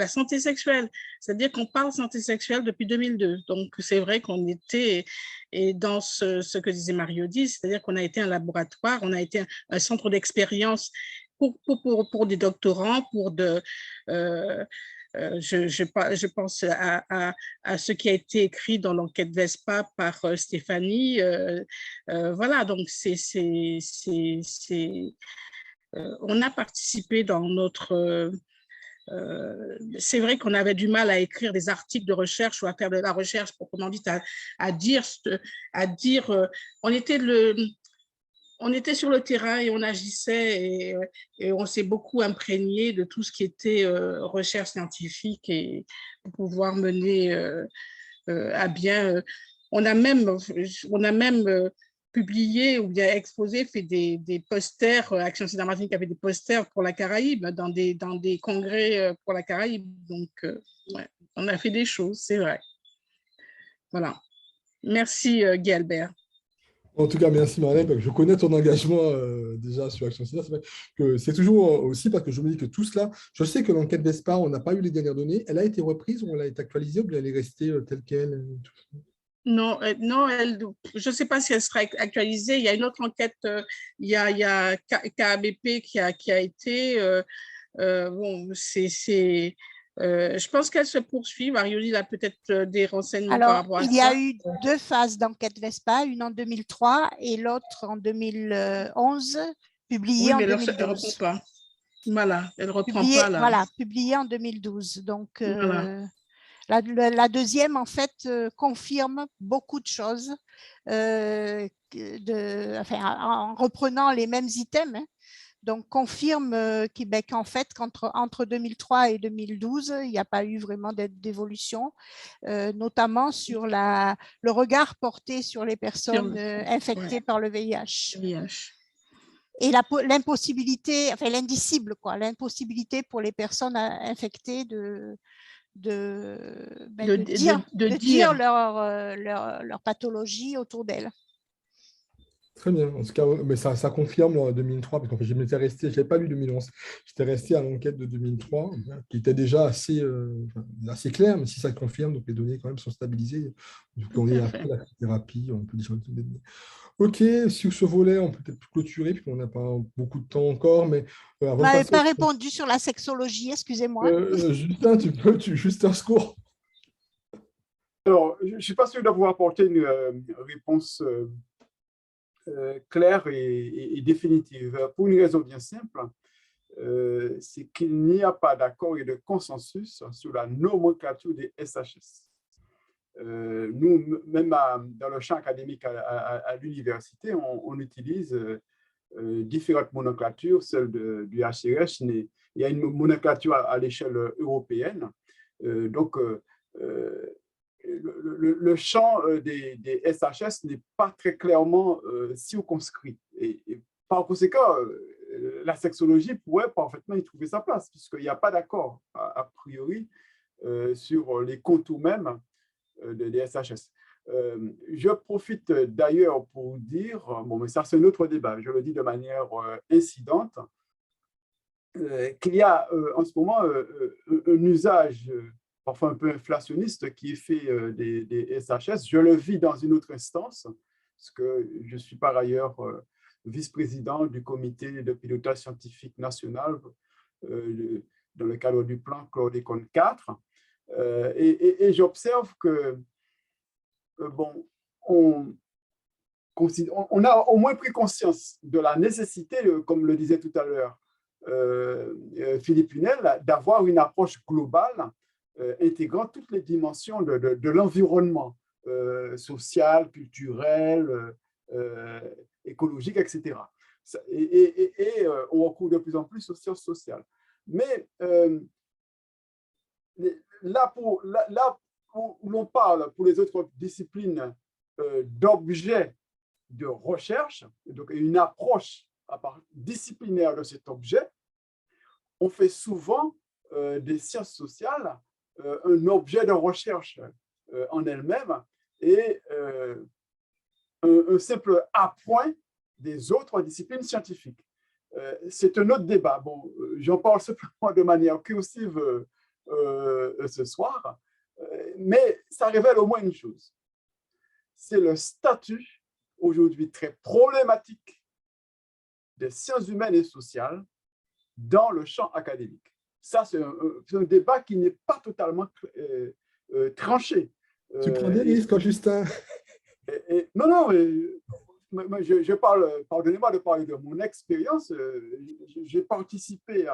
santé sexuelle. C'est-à-dire qu'on parle santé sexuelle depuis 2002. Donc, c'est vrai qu'on était et dans ce que disait Marie-Odile, c'est-à-dire qu'on a été un laboratoire, on a été un centre d'expérience pour des doctorants, je pense à ce qui a été écrit dans l'enquête VESPA par Stéphanie. Voilà, donc on a participé dans notre... c'est vrai qu'on avait du mal à écrire des articles de recherche ou à faire de la recherche, proprement dit, à dire on était sur le terrain et on agissait et on s'est beaucoup imprégné de tout ce qui était recherche scientifique et pour pouvoir mener à bien. On a même publié ou bien exposé, fait des posters, Action Sida Martinique avait des posters pour la Caraïbe, dans des congrès pour la Caraïbe. Donc, ouais, on a fait des choses, c'est vrai. Voilà. Merci, Guy Albert. En tout cas, merci Marlène. Je connais ton engagement déjà sur Action Sida. C'est vrai que c'est toujours aussi parce que je me dis que tout cela, je sais que l'enquête VESPA, on n'a pas eu les dernières données. Elle a été reprise ou elle a été actualisée ou bien elle est restée telle qu'elle? Non, je ne sais pas si elle sera actualisée. Il y a une autre enquête, il y a KABP qui a été. Bon, je pense qu'elle se poursuit. Marie-Odile a peut-être des renseignements par rapport à ça. Il y a eu 2 phases d'enquête VESPA, une en 2003 et l'autre en 2011, publiée en 2012. Elle ne reprend pas. Voilà, elle ne reprend pas là. Voilà, publiée en 2012. Donc, voilà. La deuxième, en fait, confirme beaucoup de choses en reprenant les mêmes items. Hein. Donc, confirme qu'en fait, entre 2003 et 2012, il n'y a pas eu vraiment d'évolution, notamment sur le regard porté sur les personnes infectées par le VIH. Et l'impossibilité, enfin l'indicible, l'impossibilité pour les personnes infectées de dire leur pathologie autour d'elles. Très bien. En tout cas, mais ça confirme en 2003, parce qu'en fait, je n'avais pas lu 2011. J'étais resté à l'enquête de 2003, qui était déjà assez claire, mais si ça confirme, donc les données quand même sont stabilisées. Donc, on est après la thérapie, on peut dire des données. OK, sur ce volet, on peut peut-être clôturer, puisqu'on n'a pas beaucoup de temps encore, mais... Vous n'avez pas répondu sur la sexologie, excusez-moi. Justin, juste un secours. Alors, je ne suis pas sûr d'avoir apporté une réponse claire et définitive, pour une raison bien simple, c'est qu'il n'y a pas d'accord et de consensus sur la nomenclature des SHS. Nous, même dans le champ académique à l'université, on utilise différentes nomenclatures, celle du HRS, il y a une nomenclature à l'échelle européenne. Donc, le champ des SHS n'est pas très clairement circonscrit. Et par conséquent, la sexologie pourrait parfaitement y trouver sa place, puisqu'il n'y a pas d'accord, a priori, sur les contours même des SHS. Je profite d'ailleurs pour dire, bon, mais ça c'est un autre débat, je le dis de manière incidente, qu'il y a en ce moment un usage parfois un peu inflationniste qui est fait des SHS. Je le vis dans une autre instance, parce que je suis par ailleurs vice-président du comité de pilotage scientifique national dans le cadre du plan Chlordécone 4. Et j'observe que, bon, on a au moins pris conscience de la nécessité, comme le disait tout à l'heure Philippe Hunel, d'avoir une approche globale intégrant toutes les dimensions de l'environnement, sociales, culturelles, écologiques, etc. On recourt de plus en plus aux sciences sociales. Mais là où l'on parle pour les autres disciplines d'objets de recherche, donc une approche disciplinaire de cet objet, on fait souvent des sciences sociales un objet de recherche en elle-même et un simple appoint des autres disciplines scientifiques. C'est un autre débat. Bon, j'en parle simplement de manière cursive ce soir, mais ça révèle au moins une chose. C'est le statut aujourd'hui très problématique des sciences humaines et sociales dans le champ académique. Ça, c'est un débat qui n'est pas totalement tranché. Tu prends des risques, Justin. Non, je parle, pardonnez-moi de parler de mon expérience. J'ai participé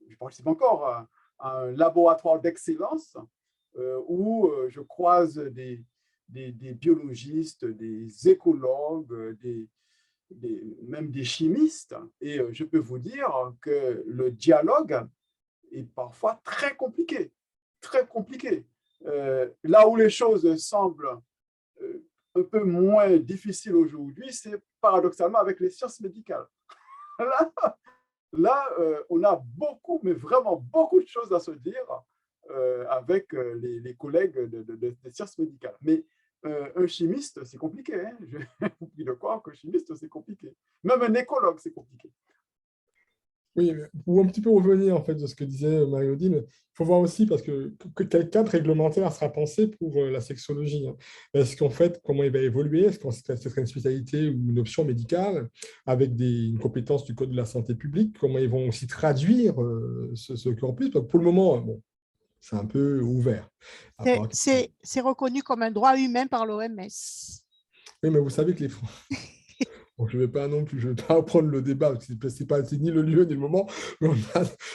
je participe encore à un laboratoire d'excellence où je croise des biologistes, des écologues, même des chimistes. Et je peux vous dire que le dialogue est parfois très compliqué, très compliqué. Là où les choses semblent un peu moins difficiles aujourd'hui, c'est paradoxalement avec les sciences médicales. Là, on a beaucoup, mais vraiment beaucoup de choses à se dire avec les collègues des sciences médicales. Mais un chimiste, c'est compliqué. Hein? Je vous prie de croire qu'un chimiste, c'est compliqué. Même un écologue, c'est compliqué. Oui, pour un petit peu revenir en fait de ce que disait Marie-Odile, il faut voir aussi parce que quel cadre réglementaire sera pensé pour la sexologie. Est-ce qu'en fait, comment il va évoluer? Est-ce que ce serait une spécialité ou une option médicale avec une compétence du Code de la santé publique? Comment ils vont aussi traduire ce corpus? Pour le moment, bon, c'est un peu ouvert. C'est reconnu comme un droit humain par l'OMS. Oui, mais vous savez que les Bon, je ne vais pas non plus, je vais pas prendre le débat, parce que c'est ni le lieu ni le moment, mais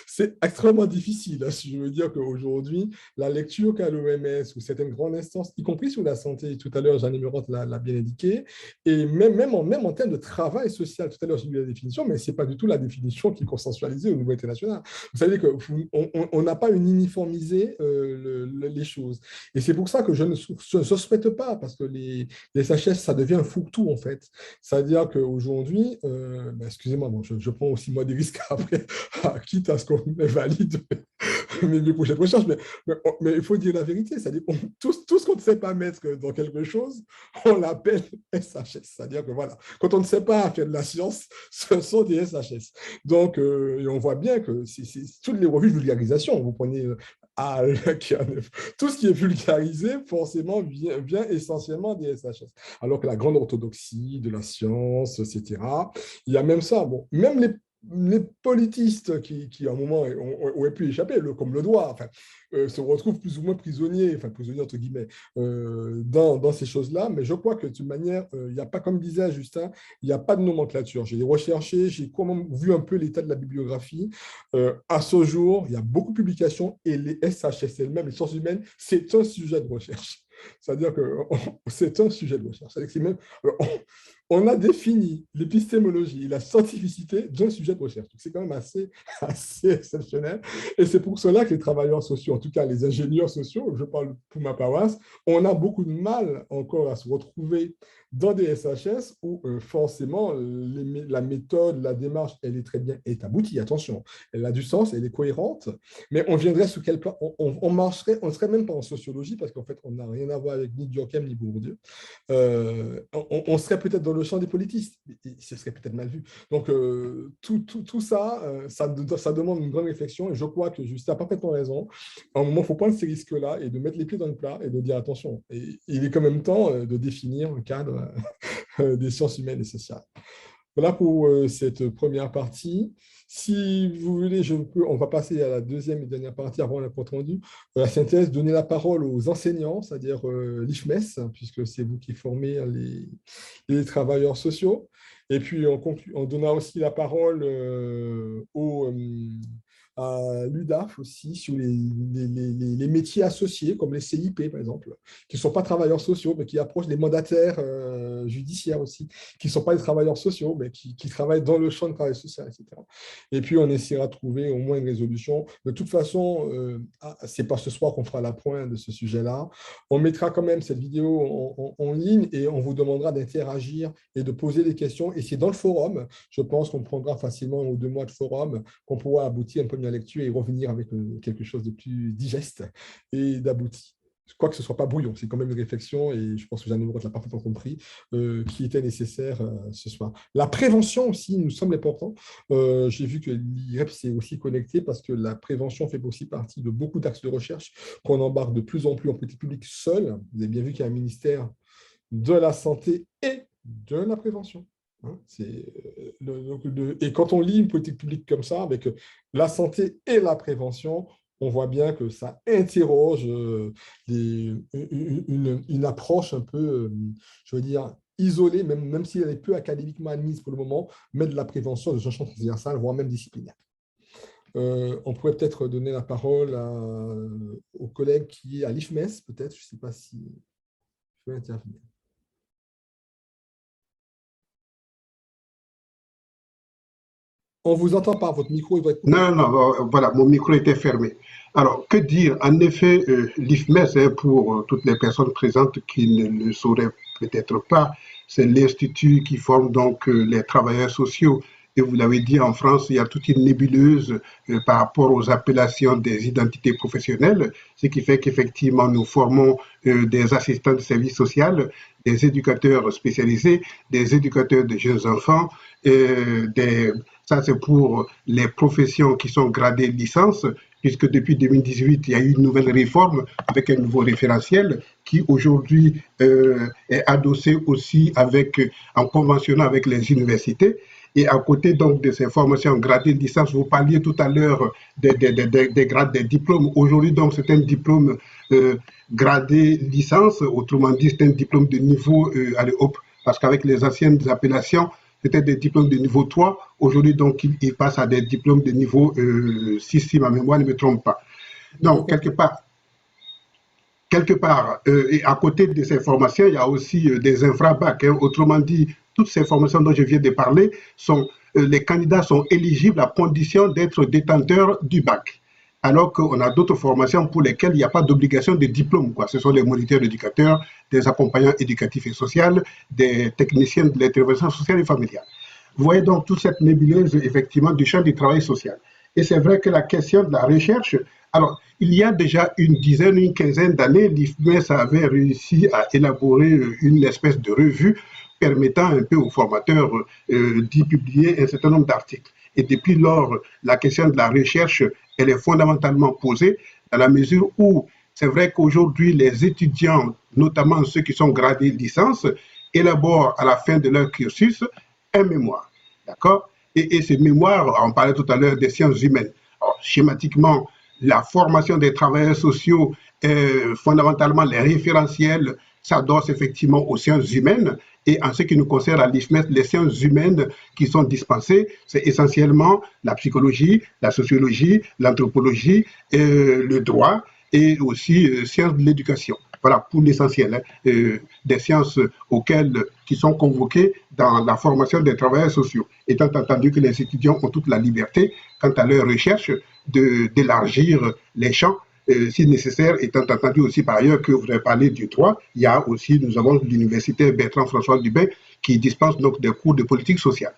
c'est extrêmement difficile. Hein, si je veux dire qu'aujourd'hui, la lecture qu'a l'OMS ou certaines grandes instances, y compris sur la santé, tout à l'heure, Jeanne Émeraude l'a bien indiqué, et même en termes de travail social, tout à l'heure, j'ai vu la définition, mais ce n'est pas du tout la définition qui est consensualisée au niveau international. Vous savez qu'on n'a pas uniformisé les choses. Et c'est pour ça que je ne souhaite pas, parce que les SHS, ça devient un fourre-tout, en fait. C'est-à-dire qu'aujourd'hui, excusez-moi, bon, je prends aussi moi des risques après, quitte à ce qu'on valide mes prochaines recherches, mais il faut dire la vérité, c'est-à-dire tout ce qu'on ne sait pas mettre dans quelque chose, on l'appelle SHS. C'est-à-dire que voilà, quand on ne sait pas faire de la science, ce sont des SHS. Donc, et on voit bien que c'est toutes les revues de vulgarisation, vous prenez tout ce qui est vulgarisé, forcément, vient essentiellement des SHS. Alors que la grande orthodoxie de la science, etc., il y a même ça. Bon, même les politistes qui à un moment auraient pu échapper, comme le doigt, enfin, se retrouvent plus ou moins prisonniers, enfin prisonniers entre guillemets, dans ces choses-là. Mais je crois que de toute manière, il n'y a pas, comme disait Justin, il n'y a pas de nomenclature. J'ai recherché, j'ai quand même vu un peu l'état de la bibliographie. À ce jour, il y a beaucoup de publications et les SHS elles-mêmes, les sciences humaines, c'est un sujet de recherche. C'est-à-dire que c'est un sujet de recherche. On a défini l'épistémologie et la scientificité d'un sujet de recherche. C'est quand même assez exceptionnel. Et c'est pour cela que les travailleurs sociaux, en tout cas les ingénieurs sociaux, je parle pour ma paroisse, on a beaucoup de mal encore à se retrouver dans des SHS où forcément la méthode, la démarche, elle est très bien, est aboutie, attention, elle a du sens, elle est cohérente, mais on viendrait sur quel plan, on marcherait, on ne serait même pas en sociologie parce qu'en fait, on n'a rien à voir avec ni Durkheim ni Bourdieu. On serait peut-être dans le champ des politistes, ce serait peut-être mal vu. Donc, tout ça, ça demande une grande réflexion et je crois que Justin a parfaitement raison. À un moment, il faut prendre ces risques-là et de mettre les pieds dans le plat et de dire attention. Et il est quand même temps de définir un cadre des sciences humaines et sociales. Voilà pour cette première partie. Si vous voulez, on va passer à la deuxième et dernière partie avant le compte rendu. La synthèse, donner la parole aux enseignants, c'est-à-dire l'IFMES, puisque c'est vous qui formez les travailleurs sociaux. Et puis, on donnera aussi la parole à l'UDAF aussi sur les métiers associés, comme les CIP, par exemple, qui ne sont pas travailleurs sociaux, mais qui approchent les mandataires judiciaires aussi, qui ne sont pas des travailleurs sociaux, mais qui travaillent dans le champ de travail social, etc. Et puis, on essaiera de trouver au moins une résolution. De toute façon, ce n'est pas ce soir qu'on fera la pointe de ce sujet-là. On mettra quand même cette vidéo en ligne et on vous demandera d'interagir et de poser des questions. Et c'est dans le forum, je pense qu'on prendra facilement 1 ou 2 mois de forum, qu'on pourra aboutir à une première lecture et revenir avec quelque chose de plus digeste et d'abouti. Je crois que ce ne soit pas brouillon, c'est quand même une réflexion, et je pense que Jeanne l'a parfaitement compris, qui était nécessaire ce soir. La prévention aussi nous semble important. J'ai vu que l'IREP s'est aussi connecté parce que la prévention fait aussi partie de beaucoup d'axes de recherche qu'on embarque de plus en plus en politique publique seul. Vous avez bien vu qu'il y a un ministère de la santé et de la prévention. Et quand on lit une politique publique comme ça, avec la santé et la prévention, on voit bien que ça interroge une approche un peu, je veux dire, isolée, même si elle est peu académiquement admise pour le moment, mais de la prévention de champ transversal, voire même disciplinaire. On pourrait peut-être donner la parole au collègue qui est à l'IFMES, peut-être, je ne sais pas si je peux intervenir. On vous entend pas, votre micro il va être... Non, voilà, mon micro était fermé. Alors, que dire? En effet, l'IFMES, pour toutes les personnes présentes qui ne le sauraient peut-être pas, c'est l'institut qui forme donc les travailleurs sociaux. Et vous l'avez dit, en France, il y a toute une nébuleuse par rapport aux appellations des identités professionnelles, ce qui fait qu'effectivement, nous formons des assistants de service social, des éducateurs spécialisés, des éducateurs de jeunes enfants, ça c'est pour les professions qui sont gradées licence, puisque depuis 2018, il y a eu une nouvelle réforme avec un nouveau référentiel qui aujourd'hui est adossé aussi en conventionnant avec les universités. Et à côté donc de ces formations gradées de licence, vous parliez tout à l'heure des grades, des diplômes. Aujourd'hui, donc, c'est un diplôme gradé licence, autrement dit, c'est un diplôme de niveau parce qu'avec les anciennes appellations, c'était des diplômes de niveau 3. Aujourd'hui, donc, il passe à des diplômes de niveau 6, si ma mémoire ne me trompe pas. Donc, quelque part, et à côté de ces formations, il y a aussi des infra-bac. Autrement dit, toutes ces formations dont je viens de parler, les candidats sont éligibles à condition d'être détenteurs du bac. Alors qu'on a d'autres formations pour lesquelles il n'y a pas d'obligation de diplôme, quoi. Ce sont les moniteurs éducateurs, des accompagnants éducatifs et sociaux, des techniciens de l'intervention sociale et familiale. Vous voyez donc toute cette nébuleuse, effectivement, du champ du travail social. Et c'est vrai que la question de la recherche, alors, il y a déjà une dizaine, une quinzaine d'années, l'IFMES avait réussi à élaborer une espèce de revue permettant un peu aux formateurs d'y publier un certain nombre d'articles. Et depuis lors, la question de la recherche, elle est fondamentalement posée dans la mesure où c'est vrai qu'aujourd'hui, les étudiants, notamment ceux qui sont gradés licence, élaborent à la fin de leur cursus un mémoire. D'accord? Et ce mémoire, on parlait tout à l'heure des sciences humaines. Alors, schématiquement, la formation des travailleurs sociaux, fondamentalement les référentiels, s'adossent effectivement aux sciences humaines. Et en ce qui nous concerne à l'IFMES, les sciences humaines qui sont dispensées, c'est essentiellement la psychologie, la sociologie, l'anthropologie, le droit et aussi sciences de l'éducation. Voilà, pour l'essentiel, des sciences qui sont convoquées dans la formation des travailleurs sociaux, étant entendu que les étudiants ont toute la liberté, quant à leur recherche, d'élargir les champs, si nécessaire, étant entendu aussi par ailleurs que vous avez parlé du droit, il y a aussi, nous avons l'université Bertrand-François Dubin qui dispense donc des cours de politique sociale.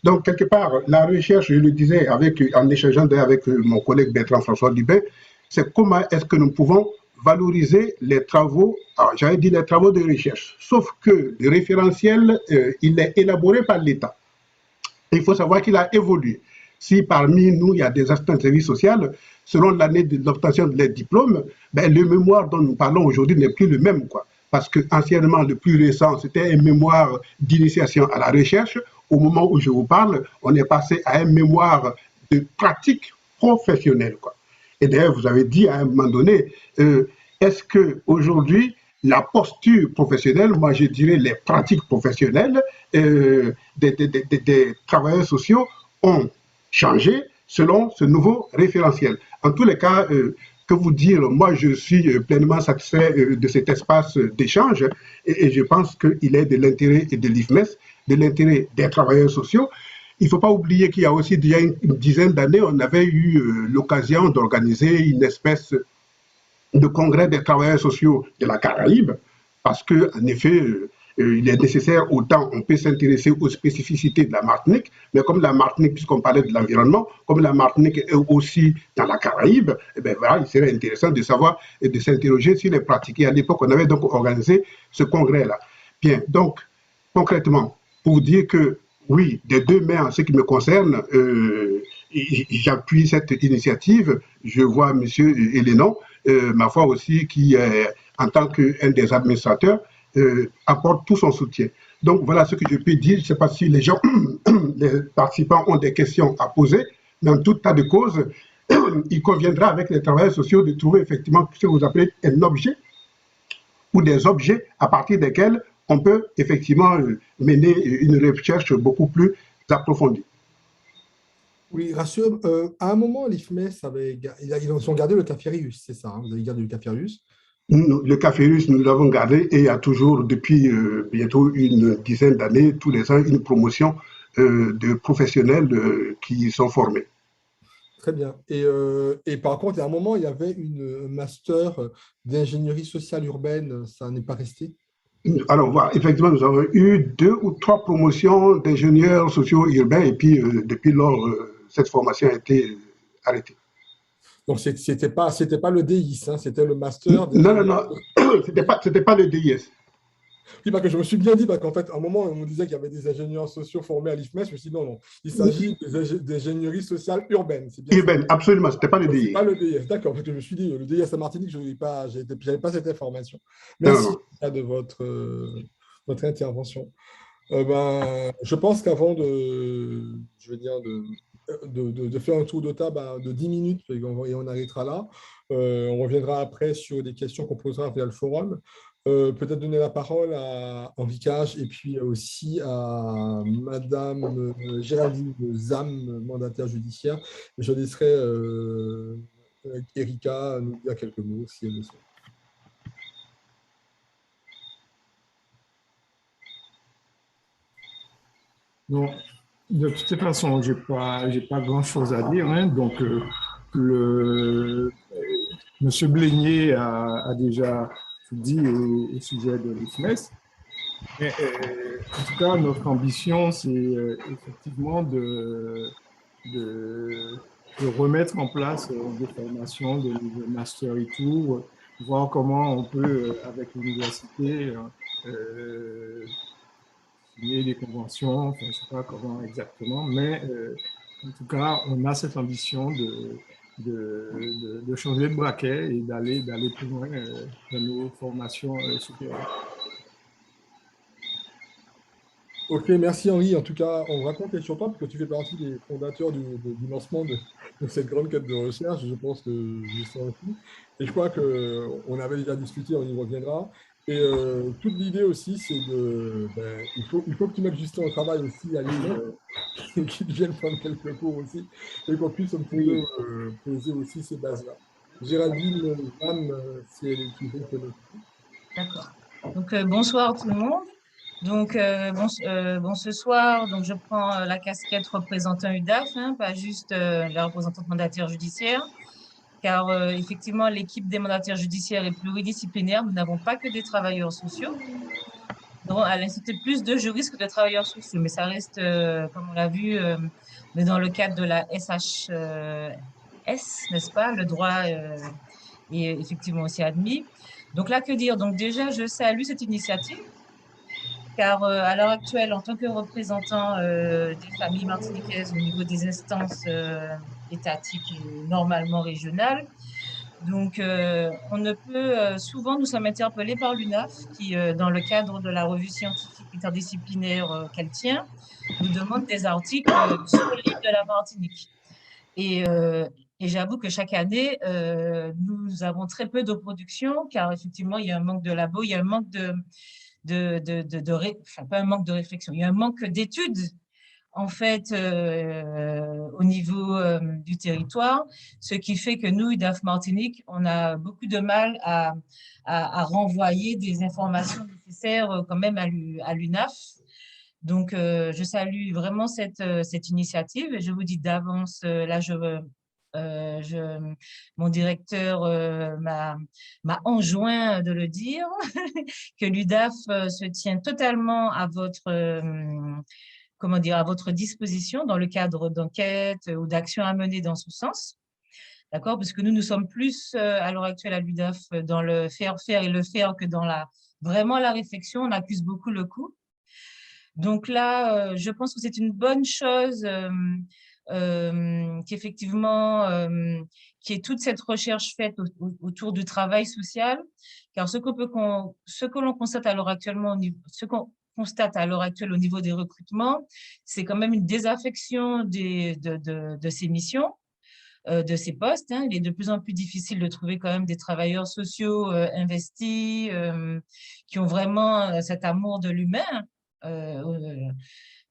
Donc, quelque part, la recherche, je le disais en échangeant avec mon collègue Bertrand-François Dubin, c'est comment est-ce que nous pouvons valoriser les travaux, j'avais dit les travaux de recherche, sauf que le référentiel, il est élaboré par l'État. Il faut savoir qu'il a évolué. Si parmi nous, il y a des assistants de service social, selon l'année de l'obtention de leur diplôme, ben, le mémoire dont nous parlons aujourd'hui n'est plus le même, quoi. Parce que anciennement, le plus récent, c'était un mémoire d'initiation à la recherche. Au moment où je vous parle, on est passé à un mémoire de pratique professionnelle, quoi. Et d'ailleurs, vous avez dit à un moment donné, est-ce qu'aujourd'hui, la posture professionnelle, moi je dirais les pratiques professionnelles des travailleurs sociaux ont changé, selon ce nouveau référentiel. En tous les cas, que vous dire, moi je suis pleinement satisfait de cet espace d'échange et je pense qu'il est de l'intérêt de l'IFMES, de l'intérêt des travailleurs sociaux. Il ne faut pas oublier qu'il y a aussi déjà une dizaine d'années, on avait eu l'occasion d'organiser une espèce de congrès des travailleurs sociaux de la Caraïbe, parce qu'en effet, il est nécessaire, autant on peut s'intéresser aux spécificités de la Martinique, mais comme la Martinique, puisqu'on parlait de l'environnement, comme la Martinique est aussi dans la Caraïbe, eh bien, voilà, il serait intéressant de savoir et de s'interroger sur les pratiques. Et à l'époque, on avait donc organisé ce congrès-là. Bien, donc, concrètement, pour vous dire que, oui, des deux mains en ce qui me concerne, j'appuie cette initiative. Je vois M. Hélénon, ma foi aussi, qui, en tant qu'un des administrateurs, apporte tout son soutien. Donc voilà ce que je peux dire. Je ne sais pas si les gens, les participants ont des questions à poser, mais en tout tas de cause, il conviendra avec les travailleurs sociaux de trouver effectivement ce que vous appelez un objet ou des objets à partir desquels on peut effectivement mener une recherche beaucoup plus approfondie. Oui, rassure, à un moment, l'IFMES ils ont gardé le Caférius, c'est ça, hein, vous avez gardé le Caférius. Le Caférius, nous l'avons gardé et il y a toujours, depuis bientôt une dizaine d'années, tous les ans, une promotion de professionnels qui sont formés. Très bien. Et par contre, à un moment, il y avait une master d'ingénierie sociale urbaine, ça n'est pas resté? Alors, voilà, effectivement, nous avons eu 2 ou 3 promotions d'ingénieurs sociaux urbains et puis depuis lors, cette formation a été arrêtée. Donc, c'était pas le DIS, hein, c'était le master. Non, c'était pas le DIS. Oui, parce que je me suis bien dit, qu'en fait, à un moment, on me disait qu'il y avait des ingénieurs sociaux formés à l'IFMES. Je me suis dit, non, il s'agit d'ingénierie sociale urbaine. Urbaine, absolument, ce n'était pas le DIS. Ce pas le DIS, d'accord, parce que je me suis dit, le DIS à Martinique, je n'avais pas cette information. Merci de votre intervention. Je pense qu'avant de faire un tour de table de 10 minutes, et on arrêtera là, on reviendra après sur des questions qu'on posera via le forum. Peut-être donner la parole à Henri Cage et puis aussi à Madame Géraldine Zam, mandataire judiciaire. Je laisserai Erika nous dire quelques mots si elle le souhaite. Donc, de toute façon, j'ai pas grand-chose à dire. Hein. Donc, Monsieur Blénier a déjà dit au sujet de l'IFMES. En tout cas, notre ambition, c'est effectivement de remettre en place des formations de niveau master et tout, voir comment on peut, avec l'université, signer des conventions, enfin, je ne sais pas comment exactement, mais en tout cas, on a cette ambition de changer de braquet et d'aller plus loin dans nos formations supérieures. Ok, merci Henri. En tout cas, on va compter sur toi parce que tu fais partie des fondateurs du lancement de cette grande quête de recherche. Je pense que je sais aussi. Et je crois qu'on avait déjà discuté, on y reviendra. Et toute l'idée aussi, c'est il faut que tu mettes Justin au travail aussi à Lille, qu'il vienne prendre quelques cours aussi, et qu'on puisse un petit peu poser aussi ces bases-là. Géraldine Zam, si elle est toujours connectée. D'accord. Donc, bonsoir tout le monde. Donc, ce soir, donc, je prends la casquette représentant UDAF, hein, pas juste la représentante mandataire judiciaire, car effectivement, l'équipe des mandataires judiciaires est pluridisciplinaire. Nous n'avons pas que des travailleurs sociaux. Donc, à l'Institut, plus de juristes que de travailleurs sociaux, mais ça reste, comme on l'a vu, mais dans le cadre de la SHS, n'est-ce pas? Le droit est effectivement aussi admis. Donc là, que dire? Donc déjà, je salue cette initiative, car à l'heure actuelle, en tant que représentant des familles martiniquaises au niveau des instances étatiques et normalement régionales, donc on ne peut, souvent nous sommes interpellés par l'UNAF qui, dans le cadre de la revue scientifique interdisciplinaire qu'elle tient, nous demande des articles sur l'île de la Martinique. Et j'avoue que chaque année, nous avons très peu de production, car effectivement, il y a un manque de labos, il y a un manque enfin, pas un manque de réflexion, il y a un manque d'études en fait, au niveau du territoire, ce qui fait que nous, UDAF Martinique, on a beaucoup de mal à renvoyer des informations nécessaires quand même à l'UNAF. Donc, je salue vraiment cette initiative et je vous dis d'avance, là, mon directeur m'a enjoint de le dire, que l'UDAF se tient totalement à votre, comment dire, à votre disposition dans le cadre d'enquêtes ou d'actions à mener dans ce sens. D'accord? Parce que nous sommes plus à l'heure actuelle à l'UDAF dans le faire et le faire que dans vraiment la réflexion. On accuse beaucoup le coup. Donc là, je pense que c'est une bonne chose qu'effectivement, qu'il y ait toute cette recherche faite autour du travail social, car ce que l'on constate à l'heure actuelle au niveau des recrutements, c'est quand même une désaffection de ces missions, de ces postes. Hein. Il est de plus en plus difficile de trouver quand même des travailleurs sociaux investis, qui ont vraiment cet amour de l'humain.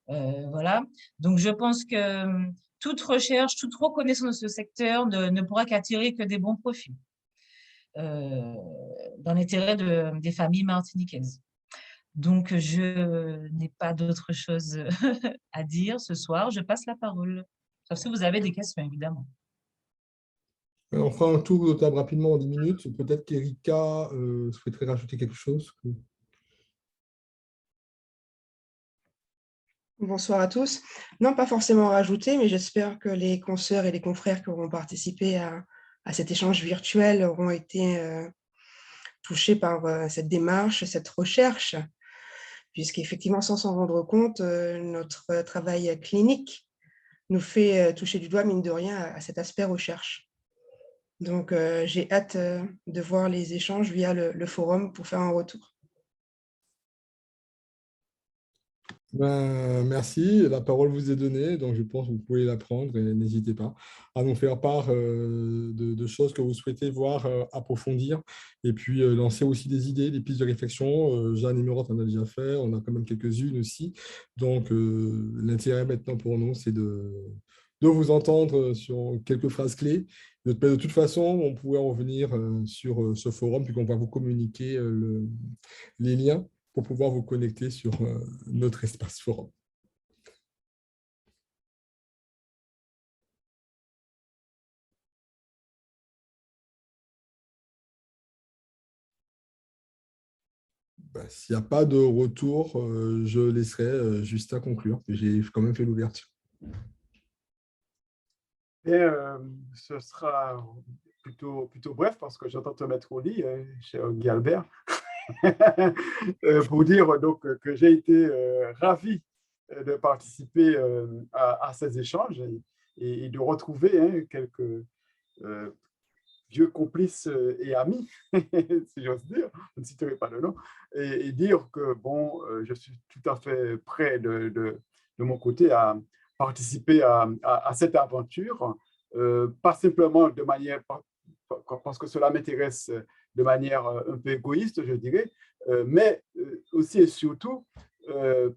Voilà. Donc, je pense que toute recherche, toute reconnaissance de ce secteur ne pourra qu'attirer que des bons profils dans l'intérêt des familles martiniquaises. Donc, je n'ai pas d'autre chose à dire ce soir. Je passe la parole. Sauf si vous avez des questions, évidemment. On fera un tour de table rapidement en 10 minutes. Peut-être qu'Erika souhaiterait rajouter quelque chose. Bonsoir à tous. Non, pas forcément rajouter, mais j'espère que les consoeurs et les confrères qui auront participé à cet échange virtuel auront été touchés par cette démarche, cette recherche, puisqu'effectivement, sans s'en rendre compte, notre travail clinique nous fait toucher du doigt, mine de rien, à cet aspect recherche. Donc, j'ai hâte de voir les échanges via le forum pour faire un retour. Merci, la parole vous est donnée, donc je pense que vous pouvez la prendre et n'hésitez pas à nous faire part de choses que vous souhaitez voir approfondir et puis lancer aussi des idées, des pistes de réflexion. Jeanne et Murat en a déjà fait, on a quand même quelques-unes aussi, donc l'intérêt maintenant pour nous, c'est de vous entendre sur quelques phrases clés. De toute façon, on pourrait revenir sur ce forum puis qu'on va vous communiquer les liens pour pouvoir vous connecter sur notre espace forum. S'il n'y a pas de retour, je laisserai Justin conclure. J'ai quand même fait l'ouverture. Ce sera plutôt bref parce que j'entends te mettre au lit, cher Guy Albert. Pour dire donc que j'ai été ravi de participer à ces échanges et de retrouver quelques vieux complices et amis, si j'ose dire, je ne citerai pas de nom, et dire que bon, je suis tout à fait prêt de mon côté à participer à cette aventure, pas simplement de manière, parce que cela m'intéresse de manière un peu égoïste, je dirais, mais aussi et surtout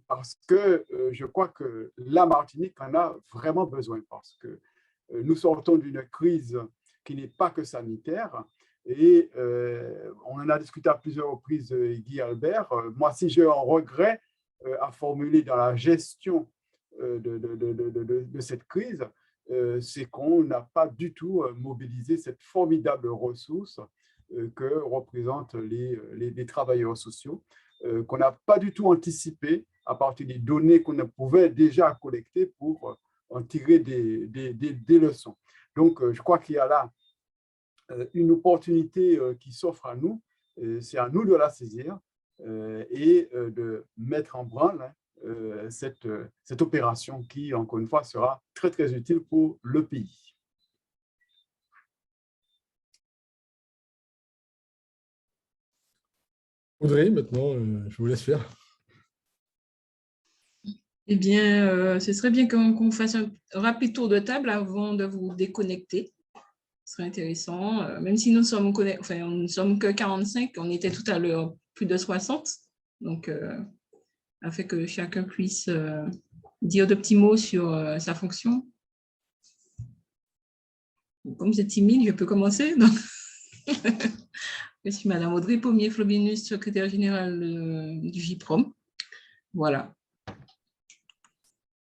parce que je crois que la Martinique en a vraiment besoin, parce que nous sortons d'une crise qui n'est pas que sanitaire, et on en a discuté à plusieurs reprises, Guy Albert. Moi, si j'ai un regret à formuler dans la gestion de cette crise, c'est qu'on n'a pas du tout mobilisé cette formidable ressource que représentent les travailleurs sociaux, qu'on n'a pas du tout anticipé à partir des données qu'on pouvait déjà collecter pour en tirer des leçons. Donc, je crois qu'il y a là une opportunité qui s'offre à nous, c'est à nous de la saisir et de mettre en branle cette opération qui, encore une fois, sera très, très utile pour le pays. Audrey, maintenant, je vous laisse faire. Eh bien, ce serait bien qu'on fasse un rapide tour de table avant de vous déconnecter. Ce serait intéressant, même si nous ne sommes, enfin, nous ne sommes que 45, on était tout à l'heure plus de 60, donc afin que chacun puisse dire de petits mots sur sa fonction? Comme vous êtes timide, je peux commencer. Donc. Je suis Madame Audrey Pommier-Flobinus, secrétaire générale du JPROM. Voilà.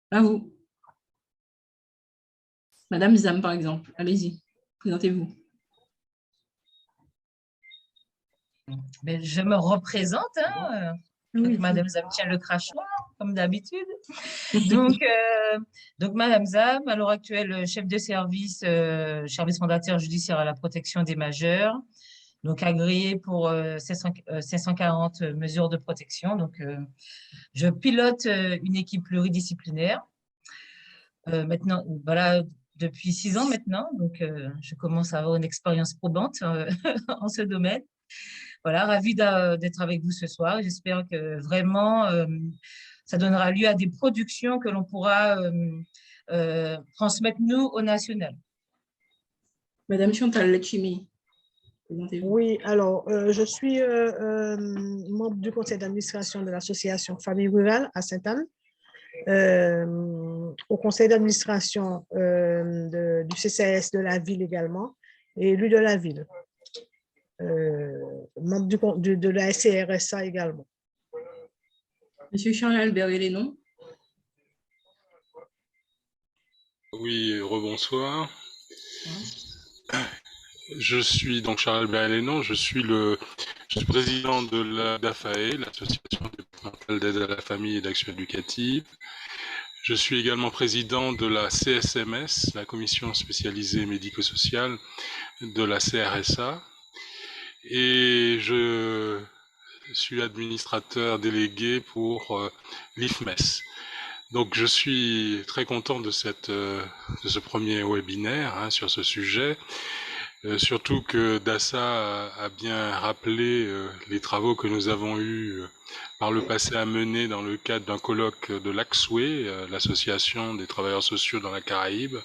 À vous. Madame Zam, par exemple. Allez-y, présentez-vous. Mais je me représente, hein. Oui. Madame Zam tient le crachoir, comme d'habitude. donc, Madame Zam, à l'heure actuelle, chef de service mandataire judiciaire à la protection des majeurs, donc agréée pour 740 mesures de protection. Donc, je pilote une équipe pluridisciplinaire. Maintenant, voilà, depuis 6 ans maintenant, donc je commence à avoir une expérience probante en ce domaine. Voilà, ravie d'être avec vous ce soir. J'espère que vraiment, ça donnera lieu à des productions que l'on pourra transmettre, nous, au national. Madame Chantal Lechimi. Oui, alors, je suis membre du conseil d'administration de l'association Famille Rurale à Sainte-Anne, au conseil d'administration du CCAS de la ville également, et élu de la ville. Membre de la SCRSA également. Monsieur Charles-Albert Hélénon. Oui, rebonsoir. Je suis donc Charles-Albert Hélénon, je suis président de la DAFAE, l'association départementale d'aide à la famille et d'action éducative. Je suis également président de la CSMS, la commission spécialisée médico-sociale de la CRSA. Et je suis administrateur délégué pour l'IFMES. Donc je suis très content de ce premier webinaire sur ce sujet, surtout que Dassa a bien rappelé les travaux que nous avons eus par le passé à mener dans le cadre d'un colloque de l'ACSWE, l'association des travailleurs sociaux dans la Caraïbe,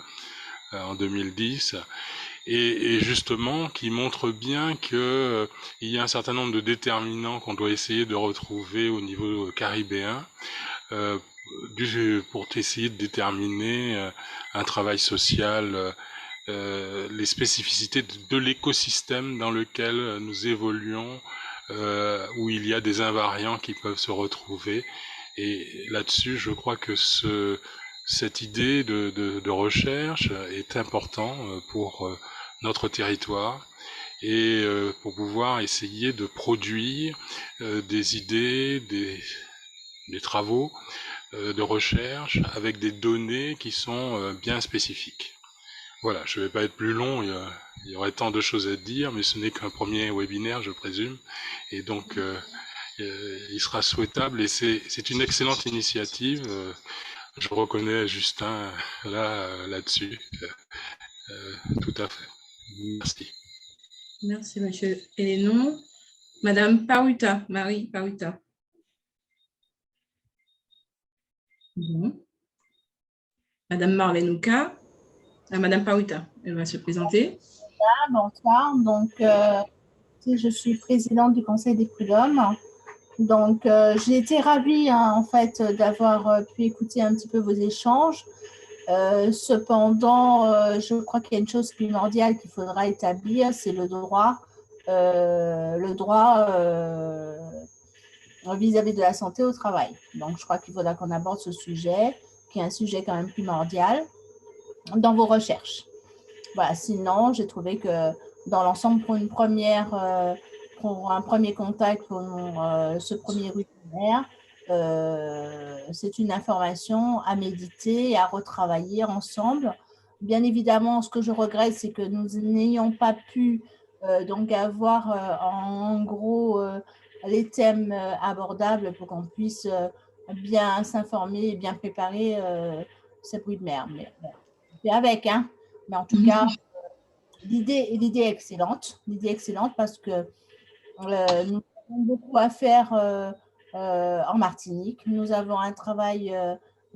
en 2010. Et justement, qui montre bien qu'il y a un certain nombre de déterminants qu'on doit essayer de retrouver au niveau caribéen pour essayer de déterminer un travail social, les spécificités de l'écosystème dans lequel nous évoluons, où il y a des invariants qui peuvent se retrouver. Et là-dessus, je crois que cette idée de recherche est importante pour notre territoire et pour pouvoir essayer de produire des idées, des travaux de recherche avec des données qui sont bien spécifiques. Voilà, je ne vais pas être plus long, il y aurait tant de choses à dire, mais ce n'est qu'un premier webinaire, je présume, et donc il sera souhaitable, et c'est une excellente initiative. Je reconnais Justin là-dessus, tout à fait. Merci. Merci, monsieur Hélénon. Madame Paruta, Marie Paruta. Bon. Madame Marlenouka. Madame Paruta, elle va se présenter. Bonsoir, donc je suis présidente du Conseil des prud'hommes. Donc, j'ai été ravie en fait d'avoir pu écouter un petit peu vos échanges. Cependant, je crois qu'il y a une chose primordiale qu'il faudra établir, c'est le droit vis-à-vis de la santé au travail. Donc, je crois qu'il faudra qu'on aborde ce sujet, qui est un sujet quand même primordial dans vos recherches. Voilà, sinon, j'ai trouvé que dans l'ensemble, pour un premier contact, pour ce premier webinaire, c'est une information à méditer et à retravailler ensemble. Bien évidemment, ce que je regrette, c'est que nous n'ayons pas pu donc avoir en gros les thèmes abordables pour qu'on puisse bien s'informer et bien préparer cette webinaire. Mais avec, hein. Mais en tout cas, l'idée est excellente. L'idée est excellente parce que nous avons beaucoup à faire en Martinique. Nous avons un travail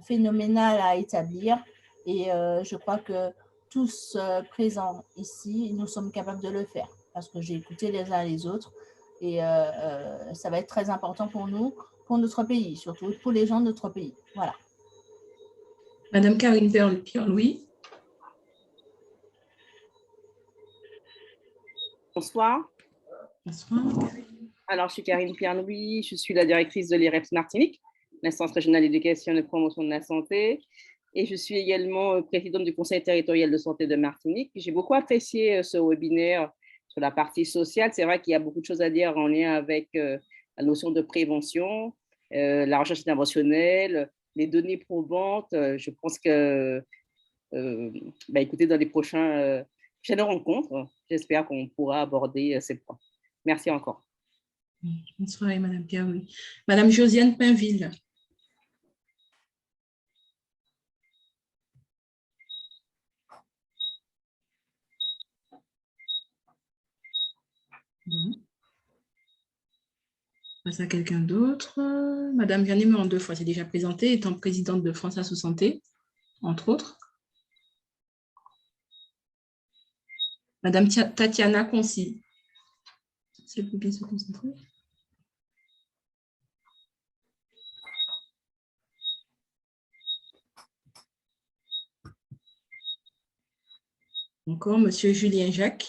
phénoménal à établir et je crois que tous présents ici, nous sommes capables de le faire parce que j'ai écouté les uns les autres et ça va être très important pour nous, pour notre pays, surtout pour les gens de notre pays. Voilà. Madame Karine Pierre-Louis. Bonsoir. Bonsoir. Alors, je suis Karine Pierre-Louis, je suis la directrice de l'IREPS Martinique, l'instance régionale d'éducation et de promotion de la santé, et je suis également présidente du Conseil territorial de santé de Martinique. J'ai beaucoup apprécié ce webinaire sur la partie sociale. C'est vrai qu'il y a beaucoup de choses à dire en lien avec la notion de prévention, la recherche interventionnelle, les données probantes. Je pense que, écoutez, dans les prochaines rencontres, j'espère qu'on pourra aborder ces points. Merci encore. Bonne soirée, Madame Pierre-Louis. Madame Josiane Pinville. Bon. On passe à quelqu'un d'autre. Madame Vianney, mais en 2 fois, c'est déjà présenté, étant présidente de France Asso Santé, entre autres. Madame Tatiana Concy. Si elle peut bien se concentrer. Encore, Monsieur Julien Jacques.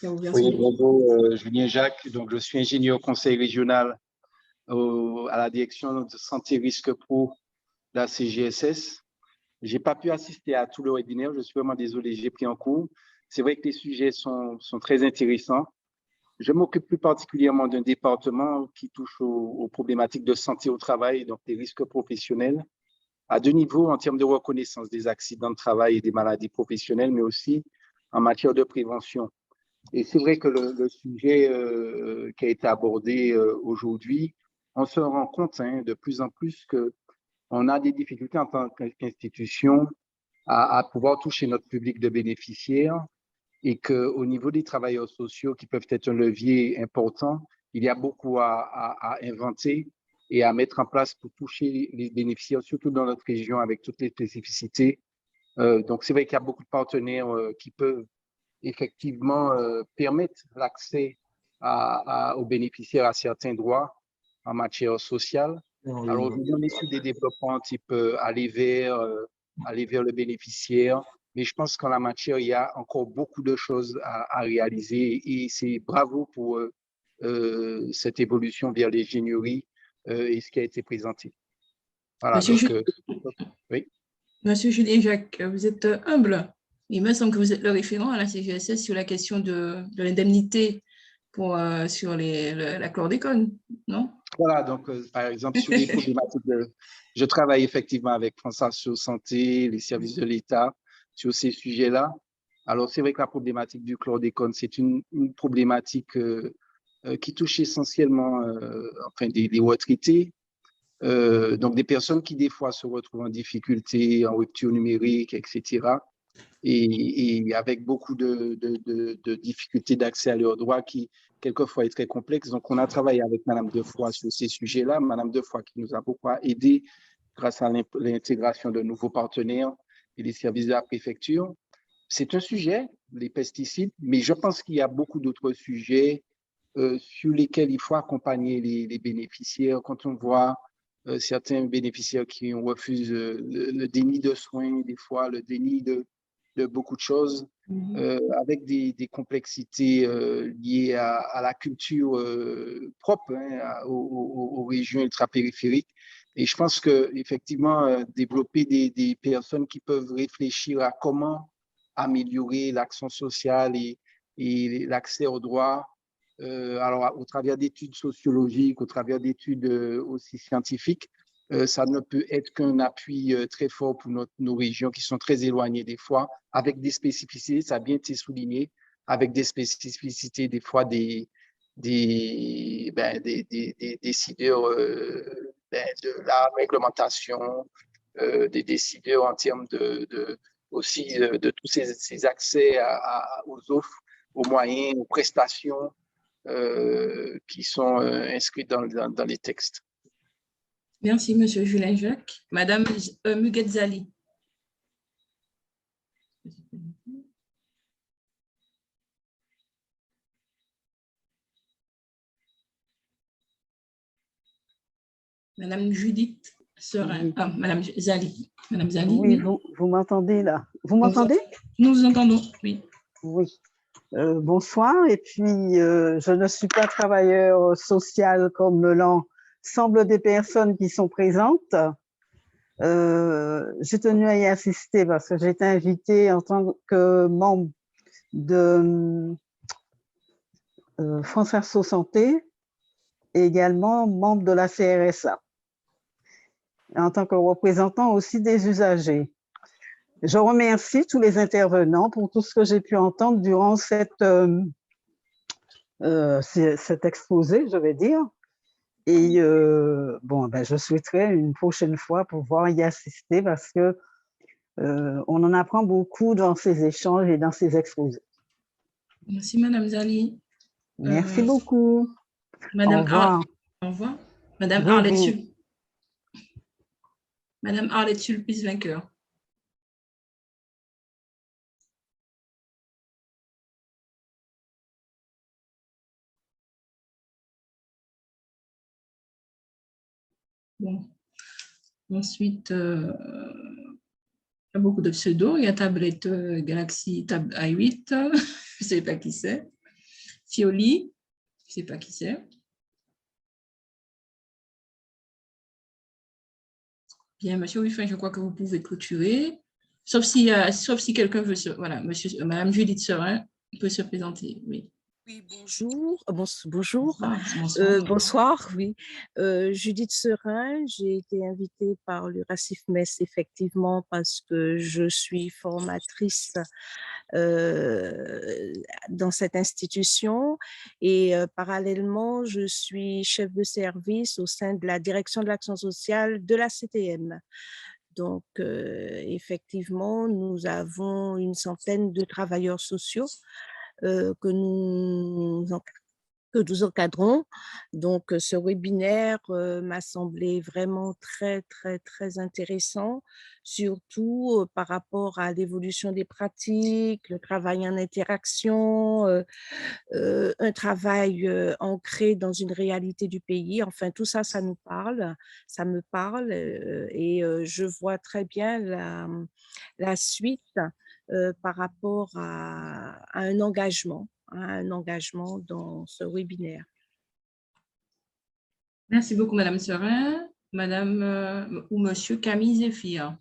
Oui, bonjour, Julien Jacques. Donc, je suis ingénieur au conseil régional à la direction de santé risque pro de la CGSS. Je n'ai pas pu assister à tout le webinaire. Je suis vraiment désolé, j'ai pris en cours. C'est vrai que les sujets sont très intéressants. Je m'occupe plus particulièrement d'un département qui touche aux problématiques de santé au travail, donc des risques professionnels, à 2 niveaux en termes de reconnaissance des accidents de travail et des maladies professionnelles, mais aussi en matière de prévention. Et c'est vrai que le sujet qui a été abordé aujourd'hui, on se rend compte de plus en plus qu'on a des difficultés en tant qu'institution à pouvoir toucher notre public de bénéficiaires et qu'au niveau des travailleurs sociaux qui peuvent être un levier important, il y a beaucoup à inventer et à mettre en place pour toucher les bénéficiaires, surtout dans notre région avec toutes les spécificités. Donc, c'est vrai qu'il y a beaucoup de partenaires qui peuvent effectivement permettre l'accès aux bénéficiaires à certains droits en matière sociale. Alors, aujourd'hui, on est sur des développements type aller vers le bénéficiaire, mais je pense qu'en la matière, il y a encore beaucoup de choses à réaliser et c'est bravo pour cette évolution vers l'ingénierie et ce qui a été présenté. Voilà, oui. Monsieur Julien Jacques, vous êtes humble. Il me semble que vous êtes le référent à la CGSS sur la question de l'indemnité sur la chlordécone, non? Voilà, donc par exemple, sur les problématiques je travaille effectivement avec France Asso Santé, les services de l'État sur ces sujets-là. Alors, c'est vrai que la problématique du chlordécone, c'est une problématique qui touche essentiellement des retraités, donc des personnes qui des fois se retrouvent en difficulté, en rupture numérique, etc. Et avec beaucoup de difficultés d'accès à leurs droits qui, quelquefois, est très complexe. Donc, on a travaillé avec Madame Defoy sur ces sujets-là. Madame Defoy qui nous a beaucoup aidé grâce à l'intégration de nouveaux partenaires et des services de la préfecture. C'est un sujet, les pesticides, mais je pense qu'il y a beaucoup d'autres sujets sur lesquels il faut accompagner les bénéficiaires. Quand on voit certains bénéficiaires qui refusent le déni de soins, des fois, le déni de beaucoup de choses, avec des complexités liées à la culture propre aux régions ultra-périphériques. Et je pense qu'effectivement, développer des personnes qui peuvent réfléchir à comment améliorer l'action sociale et l'accès aux droits, alors au travers d'études sociologiques, au travers d'études aussi scientifiques, ça ne peut être qu'un appui très fort pour nos régions qui sont très éloignées des fois, avec des spécificités, ça a bien été souligné, avec des spécificités des fois des décideurs de la réglementation, des décideurs en termes aussi de tous ces accès aux offres, aux moyens, aux prestations qui sont inscrites dans les textes. Merci, Monsieur Julien Jacques. Madame Muguetzali. Madame Judith Serein. Ah, Madame Zali. Madame Zali. Oui, vous m'entendez là? Vous m'entendez? Nous vous entendons, oui. Oui. Bonsoir. Et puis, je ne suis pas travailleur social comme l'ensemble des personnes qui sont présentes. J'ai tenu à y assister parce que j'ai été invitée en tant que membre de France Asso Santé et également membre de la CRSA, en tant que représentant aussi des usagers. Je remercie tous les intervenants pour tout ce que j'ai pu entendre durant cet exposé, je vais dire. Et bon, ben, je souhaiterais une prochaine fois pouvoir y assister parce que on en apprend beaucoup dans ces échanges et dans ces exposés. Merci, Madame Zali. Merci beaucoup. Madame Au revoir. Au revoir. Madame Oui, Arlette oui. Madame Arlette Sulpice vainqueur. Bon. Ensuite, il y a beaucoup de pseudos. Il y a tablette Galaxy Tab A8, je ne sais pas qui c'est. Fioli, je ne sais pas qui c'est. Bien, Monsieur Ruffin, je crois que vous pouvez clôturer. Sauf si quelqu'un veut se... Voilà, Madame Judith Serein peut se présenter, oui. Oui, bonjour. Bonjour. Bonsoir. Bonsoir, oui. Judith Serein, j'ai été invitée par le RACIF-MES effectivement parce que je suis formatrice dans cette institution et parallèlement, je suis chef de service au sein de la direction de l'action sociale de la CTM. Donc, effectivement, nous avons une centaine de travailleurs sociaux que nous encadrons. Donc, ce webinaire m'a semblé vraiment très, très, très intéressant, surtout par rapport à l'évolution des pratiques, le travail en interaction, un travail ancré dans une réalité du pays. Enfin, tout ça, ça nous parle, ça me parle et je vois très bien la suite par rapport à un engagement dans ce webinaire. Merci beaucoup, Madame Serein. Madame ou Monsieur Camille Zéphir.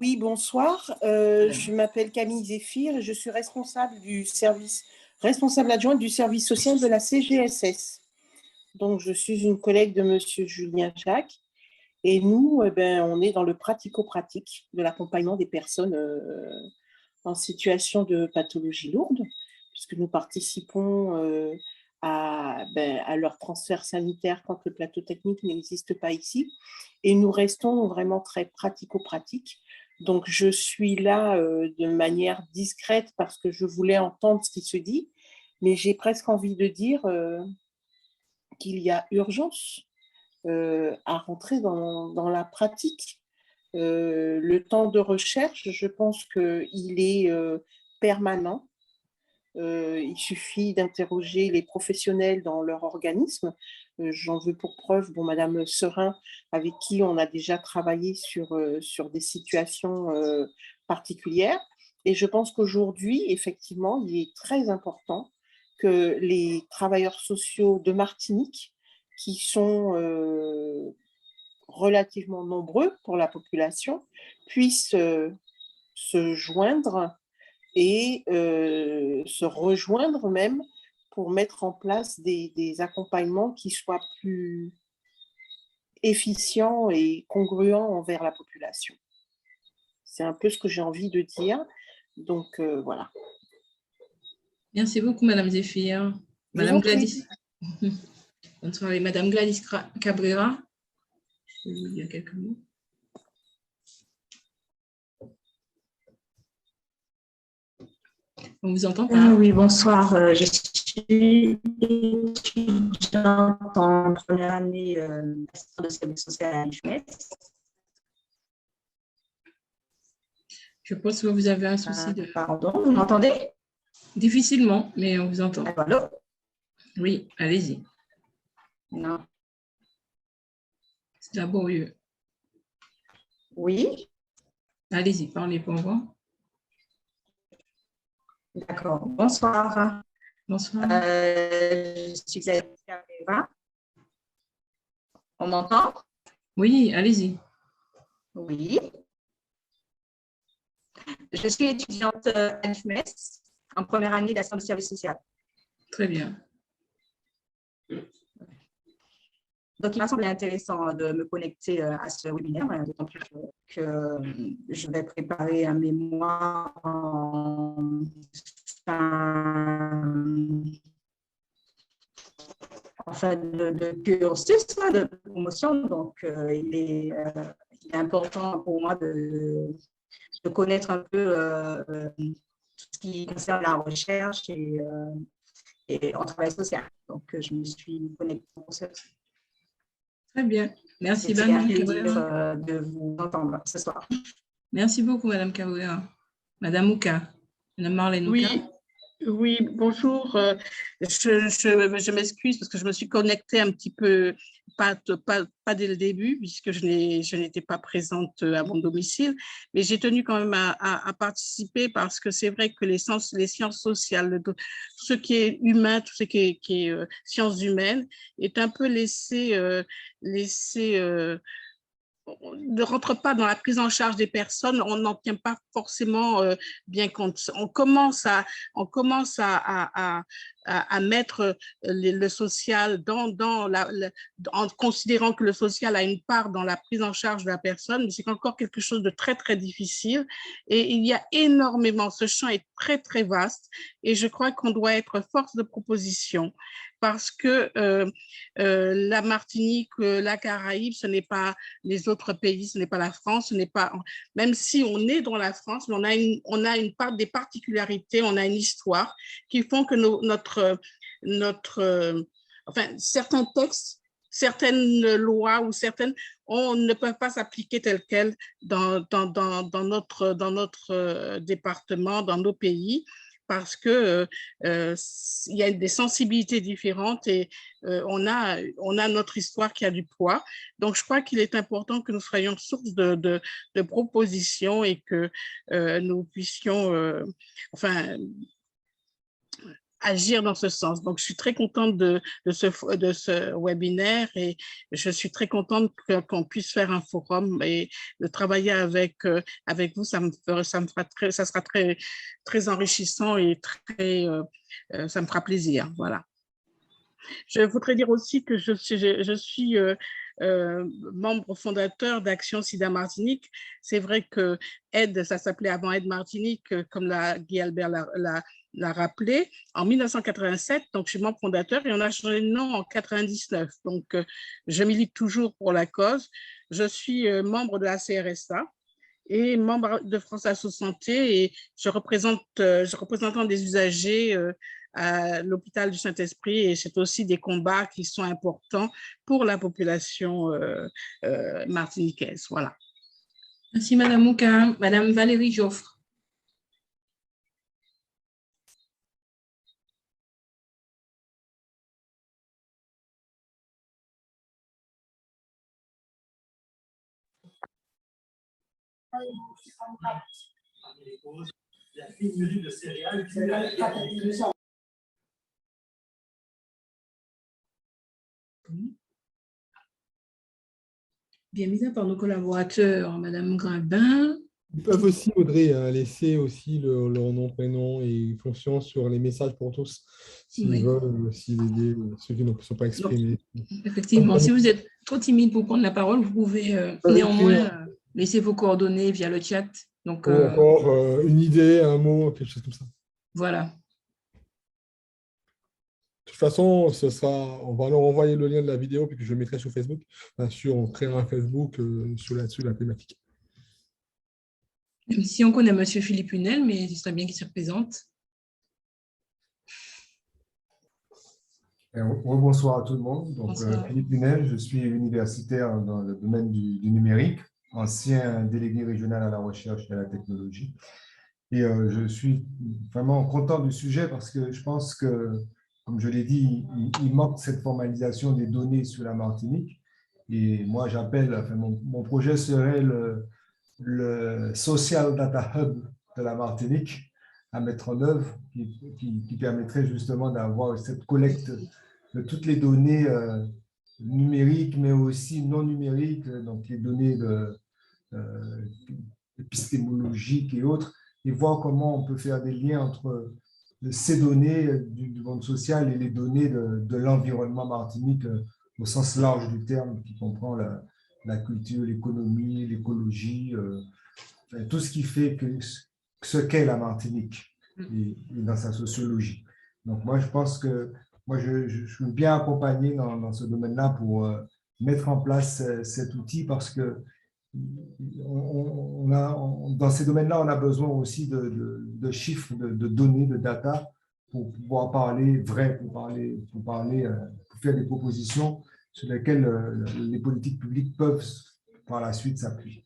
Oui, bonsoir. Je m'appelle Camille Zéphir et je suis responsable adjointe du service social de la CGSS. Donc, je suis une collègue de Monsieur Julien Jacques. Et nous, on est dans le pratico-pratique de l'accompagnement des personnes en situation de pathologie lourde, puisque nous participons à leur transfert sanitaire quand le plateau technique n'existe pas ici. Et nous restons vraiment très pratico-pratiques. Donc, je suis là de manière discrète parce que je voulais entendre ce qui se dit, mais j'ai presque envie de dire qu'il y a urgence à rentrer dans la pratique. Le temps de recherche, je pense qu'il est permanent. Il suffit d'interroger les professionnels dans leur organisme. J'en veux pour preuve Madame Serein, avec qui on a déjà travaillé sur des situations particulières. Et je pense qu'aujourd'hui, effectivement, il est très important que les travailleurs sociaux de Martinique, qui sont relativement nombreux pour la population, puissent se joindre et se rejoindre même pour mettre en place des accompagnements qui soient plus efficients et congruents envers la population. C'est un peu ce que j'ai envie de dire. Donc, voilà. Merci beaucoup, Madame Zéphir. Madame Gladys. Bonne soirée. Madame Gladys Cabrera. Il y a quelques mots. On vous entend pas? Oui, bonsoir. Je suis étudiante en première année de service social à l'IFMES. Je pense que vous avez un souci de... Pardon, vous m'entendez? Difficilement, mais on vous entend. Allô? Oui, allez-y. Non. C'est laborieux. Oui. Allez-y, parlez pour voir. D'accord. Bonsoir. Bonsoir. Je suis Eva. On m'entend? Oui, allez-y. Oui. Je suis étudiante à l'IFMES en première année d'assistance de service social. Très bien. Donc, il m'a semblé intéressant de me connecter à ce webinaire, d'autant plus que je vais préparer un mémoire en fin de cursus de promotion. Donc, il est important pour moi de connaître un peu tout ce qui concerne la recherche et en travail social. Donc, je me suis connectée pour ça. Très bien. Merci, Madame Madame Cabrera. De vous entendre ce soir. Merci beaucoup, Madame Cabrera. Madame Ouka. Madame Marlène Ouka. Oui, bonjour. Je m'excuse parce que je me suis connectée un petit peu, pas dès le début, puisque je n'étais pas présente à mon domicile, mais j'ai tenu quand même à participer parce que c'est vrai que les sciences sociales, tout ce qui est humain, tout ce qui est sciences humaines, est un peu ne rentre pas dans la prise en charge des personnes, on n'en tient pas forcément bien compte. On commence à mettre le social en considérant que le social a une part dans la prise en charge de la personne, mais c'est encore quelque chose de très, très difficile. Et il y a énormément, ce champ est très, très vaste et je crois qu'on doit être force de proposition parce que la Martinique, la Caraïbe, ce n'est pas les autres pays, ce n'est pas la France, ce n'est pas, même si on est dans la France, mais on a une part des particularités, on a une histoire qui font que certains textes, certaines lois ou ne peuvent pas s'appliquer telles quelles dans notre département, dans nos pays, parce que il y a des sensibilités différentes et on a notre histoire qui a du poids. Donc, je crois qu'il est important que nous soyons source de propositions et que nous puissions agir dans ce sens. Donc, je suis très contente de ce webinaire et je suis très contente qu'on puisse faire un forum et de travailler avec vous. Ça sera très, très enrichissant et ça me fera plaisir. Voilà. Je voudrais dire aussi que je suis membre fondateur d'Action Sida Martinique. C'est vrai que Aide, ça s'appelait avant Aide Martinique, comme Guy Albert l'a rappelé, en 1987. Donc, je suis membre fondateur et on a changé de nom en 1999. Donc, je milite toujours pour la cause. Je suis membre de la CRSA et membre de France Asso Santé et je représente des usagers à l'hôpital du Saint-Esprit et c'est aussi des combats qui sont importants pour la population martiniquaise. Voilà. Merci Madame Ouka. Madame Valérie Joffre. Bien mis à part nos collaborateurs, Madame Grabin. Ils peuvent aussi, Audrey, laisser aussi leur nom, prénom et fonction sur les messages pour tous, s'ils veulent aussi aider ceux qui ne sont pas exprimés. Donc, effectivement, si vous êtes trop timide pour prendre la parole, vous pouvez néanmoins laisser vos coordonnées via le chat. Donc, ou encore une idée, un mot, quelque chose comme ça. Voilà. De toute façon, on va leur envoyer le lien de la vidéo puis que je le mettrai sur Facebook. Bien sûr, on créera un Facebook là-dessus, la thématique. Même si on connaît M. Philippe Hunel, mais il serait bien qu'il se représente. Bonsoir à tout le monde. Donc, Philippe Hunel, je suis universitaire dans le domaine du numérique, ancien délégué régional à la recherche et à la technologie. Et je suis vraiment content du sujet parce que je pense que, comme je l'ai dit, il manque cette formalisation des données sur la Martinique. Et moi, j'appelle, enfin, mon projet serait le Social Data Hub de la Martinique à mettre en œuvre, qui permettrait justement d'avoir cette collecte de toutes les données numériques, mais aussi non numériques, donc les données épistémologiques et autres, et voir comment on peut faire des liens entre ces données du monde social et les données de l'environnement martinique au sens large du terme, qui comprend la culture, l'économie, l'écologie, tout ce qui fait que ce qu'est la Martinique et dans sa sociologie. Donc moi, je pense que moi, je suis bien accompagné dans ce domaine-là pour mettre en place cet outil, parce que dans ces domaines-là, on a besoin aussi de chiffres, de données, de data pour pouvoir parler vrai, pour faire des propositions sur lesquelles les politiques publiques peuvent par la suite s'appuyer.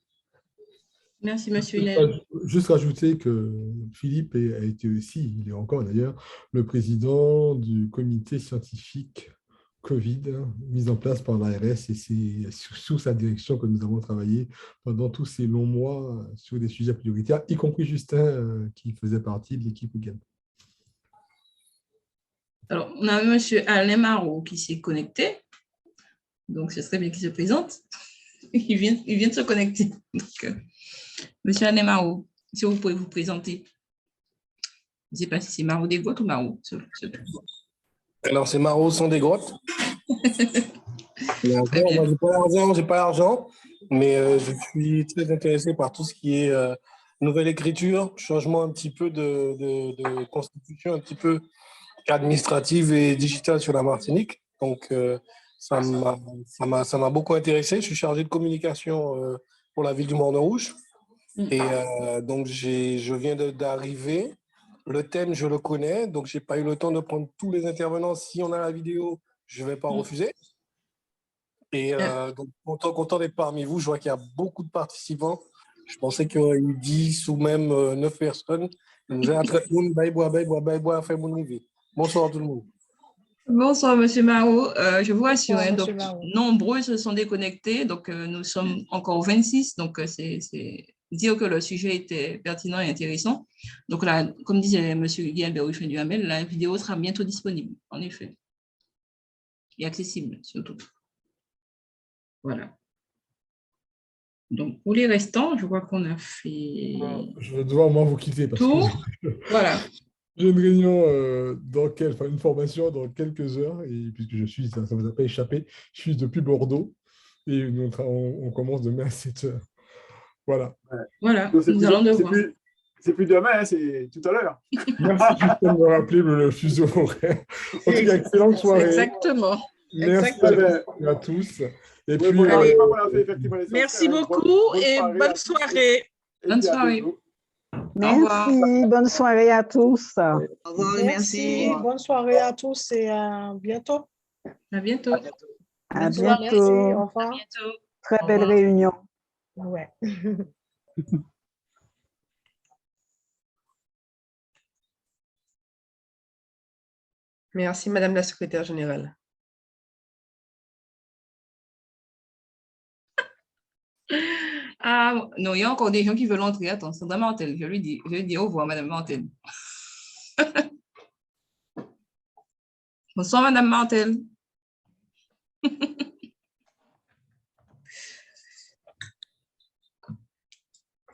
Merci, monsieur Hillel. Juste rajouter que Philippe a été aussi, il est encore d'ailleurs, le président du comité scientifique Covid mis en place par l'ARS, et c'est sous sa direction que nous avons travaillé pendant tous ces longs mois sur des sujets prioritaires, y compris Justin qui faisait partie de l'équipe Ougan. Alors, on a monsieur Alain Marot qui s'est connecté, donc ce serait bien qu'il se présente. Il vient de se connecter. Donc, monsieur Alain Marot, si vous pouvez vous présenter. Je ne sais pas si c'est Marot des Grottes ou Marot. Alors, c'est Marot sans des grottes. Moi, je n'ai pas l'argent, mais je suis très intéressé par tout ce qui est nouvelle écriture, changement un petit peu de constitution, un petit peu administrative et digitale sur la Martinique. Donc, ça m'a beaucoup intéressé. Je suis chargé de communication pour la ville du Morne-Rouge. Et donc, je viens d'arriver. Le thème, je le connais, donc je n'ai pas eu le temps de prendre tous les intervenants. Si on a la vidéo, je ne vais pas refuser. Et donc, content d'être parmi vous. Je vois qu'il y a beaucoup de participants. Je pensais qu'il y aurait eu 10 ou même 9 personnes. Bonsoir tout le monde. Bonsoir, monsieur Marot. Je vous rassure, donc, nombreux se sont déconnectés. Donc, nous sommes encore 26. Donc, c'est dire que le sujet était pertinent et intéressant. Donc là, comme disait M. Guy-Albert Duhamel, la vidéo sera bientôt disponible, en effet. Et accessible, surtout. Voilà. Donc, pour les restants, je vois qu'on a fait... Je vais devoir au moins vous quitter. Parce tout. Que voilà. J'ai une réunion, une formation dans quelques heures, et puisque ça ne vous a pas échappé, je suis depuis Bordeaux, et on commence demain à 7 heures. Voilà. Voilà, nous allons devoir. C'est plus demain, hein, c'est tout à l'heure. Merci juste de me rappeler le fuseau horaire. En tout cas, excellente soirée. Exactement. Merci à tous. Et puis, merci beaucoup et bonne soirée. Bonne soirée. Merci, bonne soirée à tous. Au revoir et merci. Bonne soirée à tous et à bientôt. À bientôt. À bientôt. Merci, au revoir. À bientôt. Très belle réunion. Ouais. Merci, Madame la Secrétaire générale. Ah, non, il y a encore des gens qui veulent entrer. Attends, Sandra Martel, je lui dis au revoir, Madame Martel. Bonsoir, Madame Martel.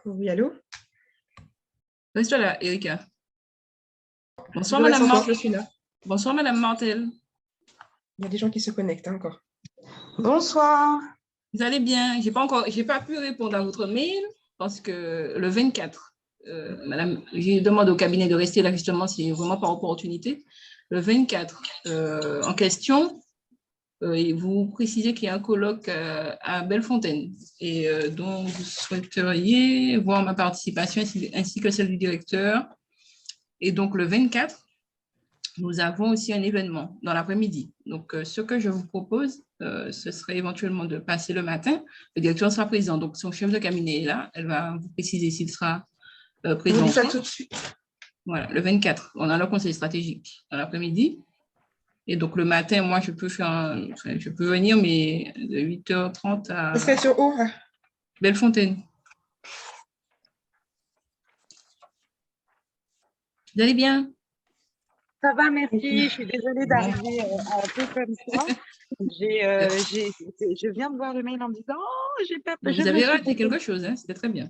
Oui, allô? Reste là, Erika. Bonsoir, Madame Martel. Je suis là. Bonsoir, Madame Martel. Il y a des gens qui se connectent encore. Bonsoir. Vous allez bien? J'ai pas pu répondre à votre mail parce que le 24, Madame, je demande au cabinet de rester là justement, c'est vraiment par opportunité. Le 24, en question, vous précisez qu'il y a un colloque à Bellefontaine et dont vous souhaiteriez voir ma participation ainsi que celle du directeur. Et donc, le 24, nous avons aussi un événement dans l'après-midi. Donc, ce que je vous propose, ce serait éventuellement de passer le matin. Le directeur sera présent. Donc, son chef de cabinet est là. Elle va vous préciser s'il sera présent. On dit ça tout de suite. Voilà, le 24, on a le conseil stratégique dans l'après-midi. Et donc, le matin, moi, je peux je peux venir, mais de 8h30 à Ce serait sur où? Bellefontaine. Vous allez bien? Ça va, merci. Je suis désolée d'arriver un peu comme ça. Je viens de voir le mail en me disant oh, j'ai pas. Vous avez raté quelque chose, hein? C'était très bien.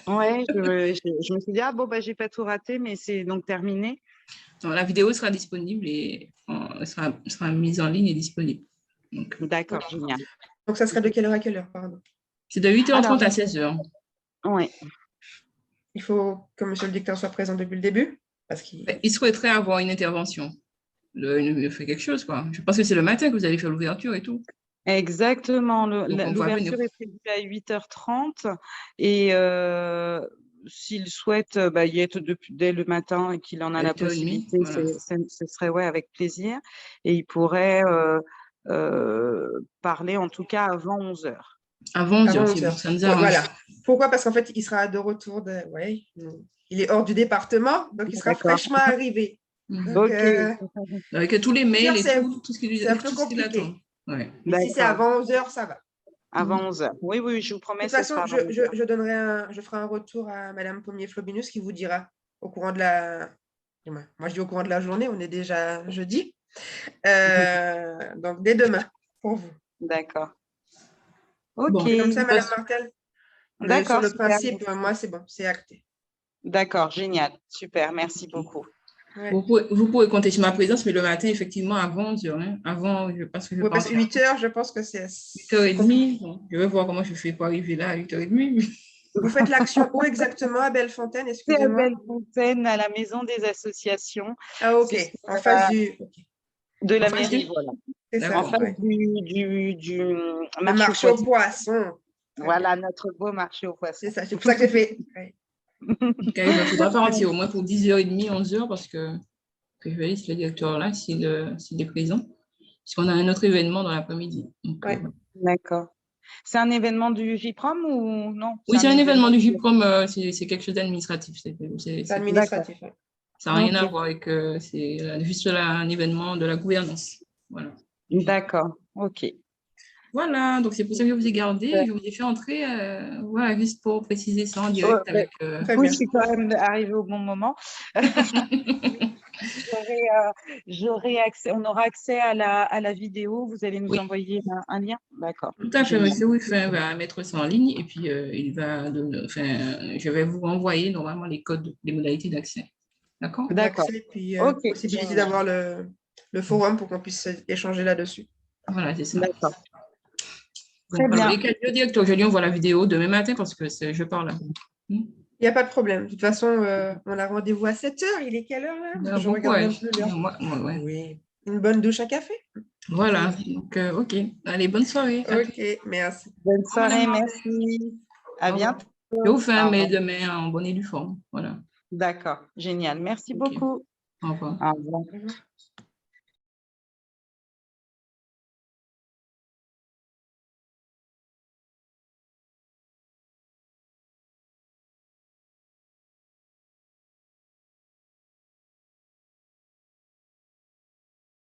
Ouais, je me suis dit ah bon, bah, j'ai pas tout raté, mais c'est donc terminé. Donc, la vidéo sera disponible et sera mise en ligne et disponible. D'accord, génial. Donc, ça serait de quelle heure à quelle heure, pardon? C'est de 8h30 à 16h. Oui. Il faut que monsieur le dictateur soit présent depuis le début? Il souhaiterait avoir une intervention. Il fait quelque chose, quoi. Je pense que c'est le matin que vous allez faire l'ouverture et tout. Exactement. Donc, L'ouverture est prévue à 8h30 et s'il souhaite y être dès le matin et qu'il en a la possibilité, voilà. ce serait avec plaisir. Et il pourrait parler en tout cas avant 11h. Avant 11h, ça nous arrange. Voilà. Pourquoi? Parce qu'en fait, il sera de retour il est hors du département, donc il sera fraîchement arrivé. Donc, avec tous les mails et tout ce qui lui c'est un peu compliqué. Ouais. Mais si c'est avant 11h, ça va. Avant 11h. Oui, je vous promets. De toute façon, je ferai un retour à Madame Pommier-Flobinus qui vous dira au courant de la... Moi, je dis au courant de la journée, on est déjà jeudi. Donc, dès demain, pour vous. D'accord. OK. Bon, comme ça, Madame Martel. D'accord. Sur le principe, moi, c'est bon, c'est acté. D'accord, génial. Super, merci beaucoup. Ouais. Vous pouvez compter sur ma présence, mais le matin, effectivement, avant 11h. Hein. Avant, parce que parce que 8h, je pense que c'est... 8h30. Je vais voir comment je fais pour arriver là à 8h30. Vous faites l'action où exactement? À Bellefontaine, excusez-moi? À Bellefontaine, à la maison des associations. Ah, ok. En face de la mairie, voilà. C'est ça. En face du marché aux poissons. Voilà, notre beau marché aux poissons. C'est ça, c'est pour ça que j'ai fait. Il ne faudra pas rentrer au moins pour 10h30, 11h, parce que je vais aller, c'est le directeur là, s'il est présent. Parce qu'on a un autre événement dans l'après-midi. D'accord. C'est un événement du JPROM ou non? Oui, c'est un événement du JPROM, c'est quelque chose d'administratif. C'est administratif. Ça n'a rien à voir avec... c'est juste un événement de la gouvernance. Voilà. D'accord, ok. Voilà, donc c'est pour ça que je vous ai gardé. Je vous ai fait entrer, voilà, juste pour préciser ça en direct. Avec, oui, je suis quand même arrivée au bon moment. J'aurai accès, on aura accès à la vidéo. Vous allez nous envoyer un lien. D'accord. Tout à fait. M. Wiffin va mettre ça en ligne et puis je vais vous envoyer normalement les codes, les modalités d'accès. D'accord? D'accord. Et puis, possibilité d'avoir le forum pour qu'on puisse échanger là-dessus. Voilà, c'est ça. D'accord. Très bien. Le directeur, je lui envoie la vidéo demain matin parce que je pars là. Il n'y a pas de problème. De toute façon, on a rendez-vous à 7h. Il est quelle heure là? Je regarde un peu l'heure. Oui. Une bonne douche à café. Voilà. Donc, OK. Allez, bonne soirée. OK, merci. Bonne soirée, merci. À bientôt. Je vous fais un mail demain en bonne et due forme. Voilà. D'accord. Génial. Merci beaucoup. Au revoir. Au revoir.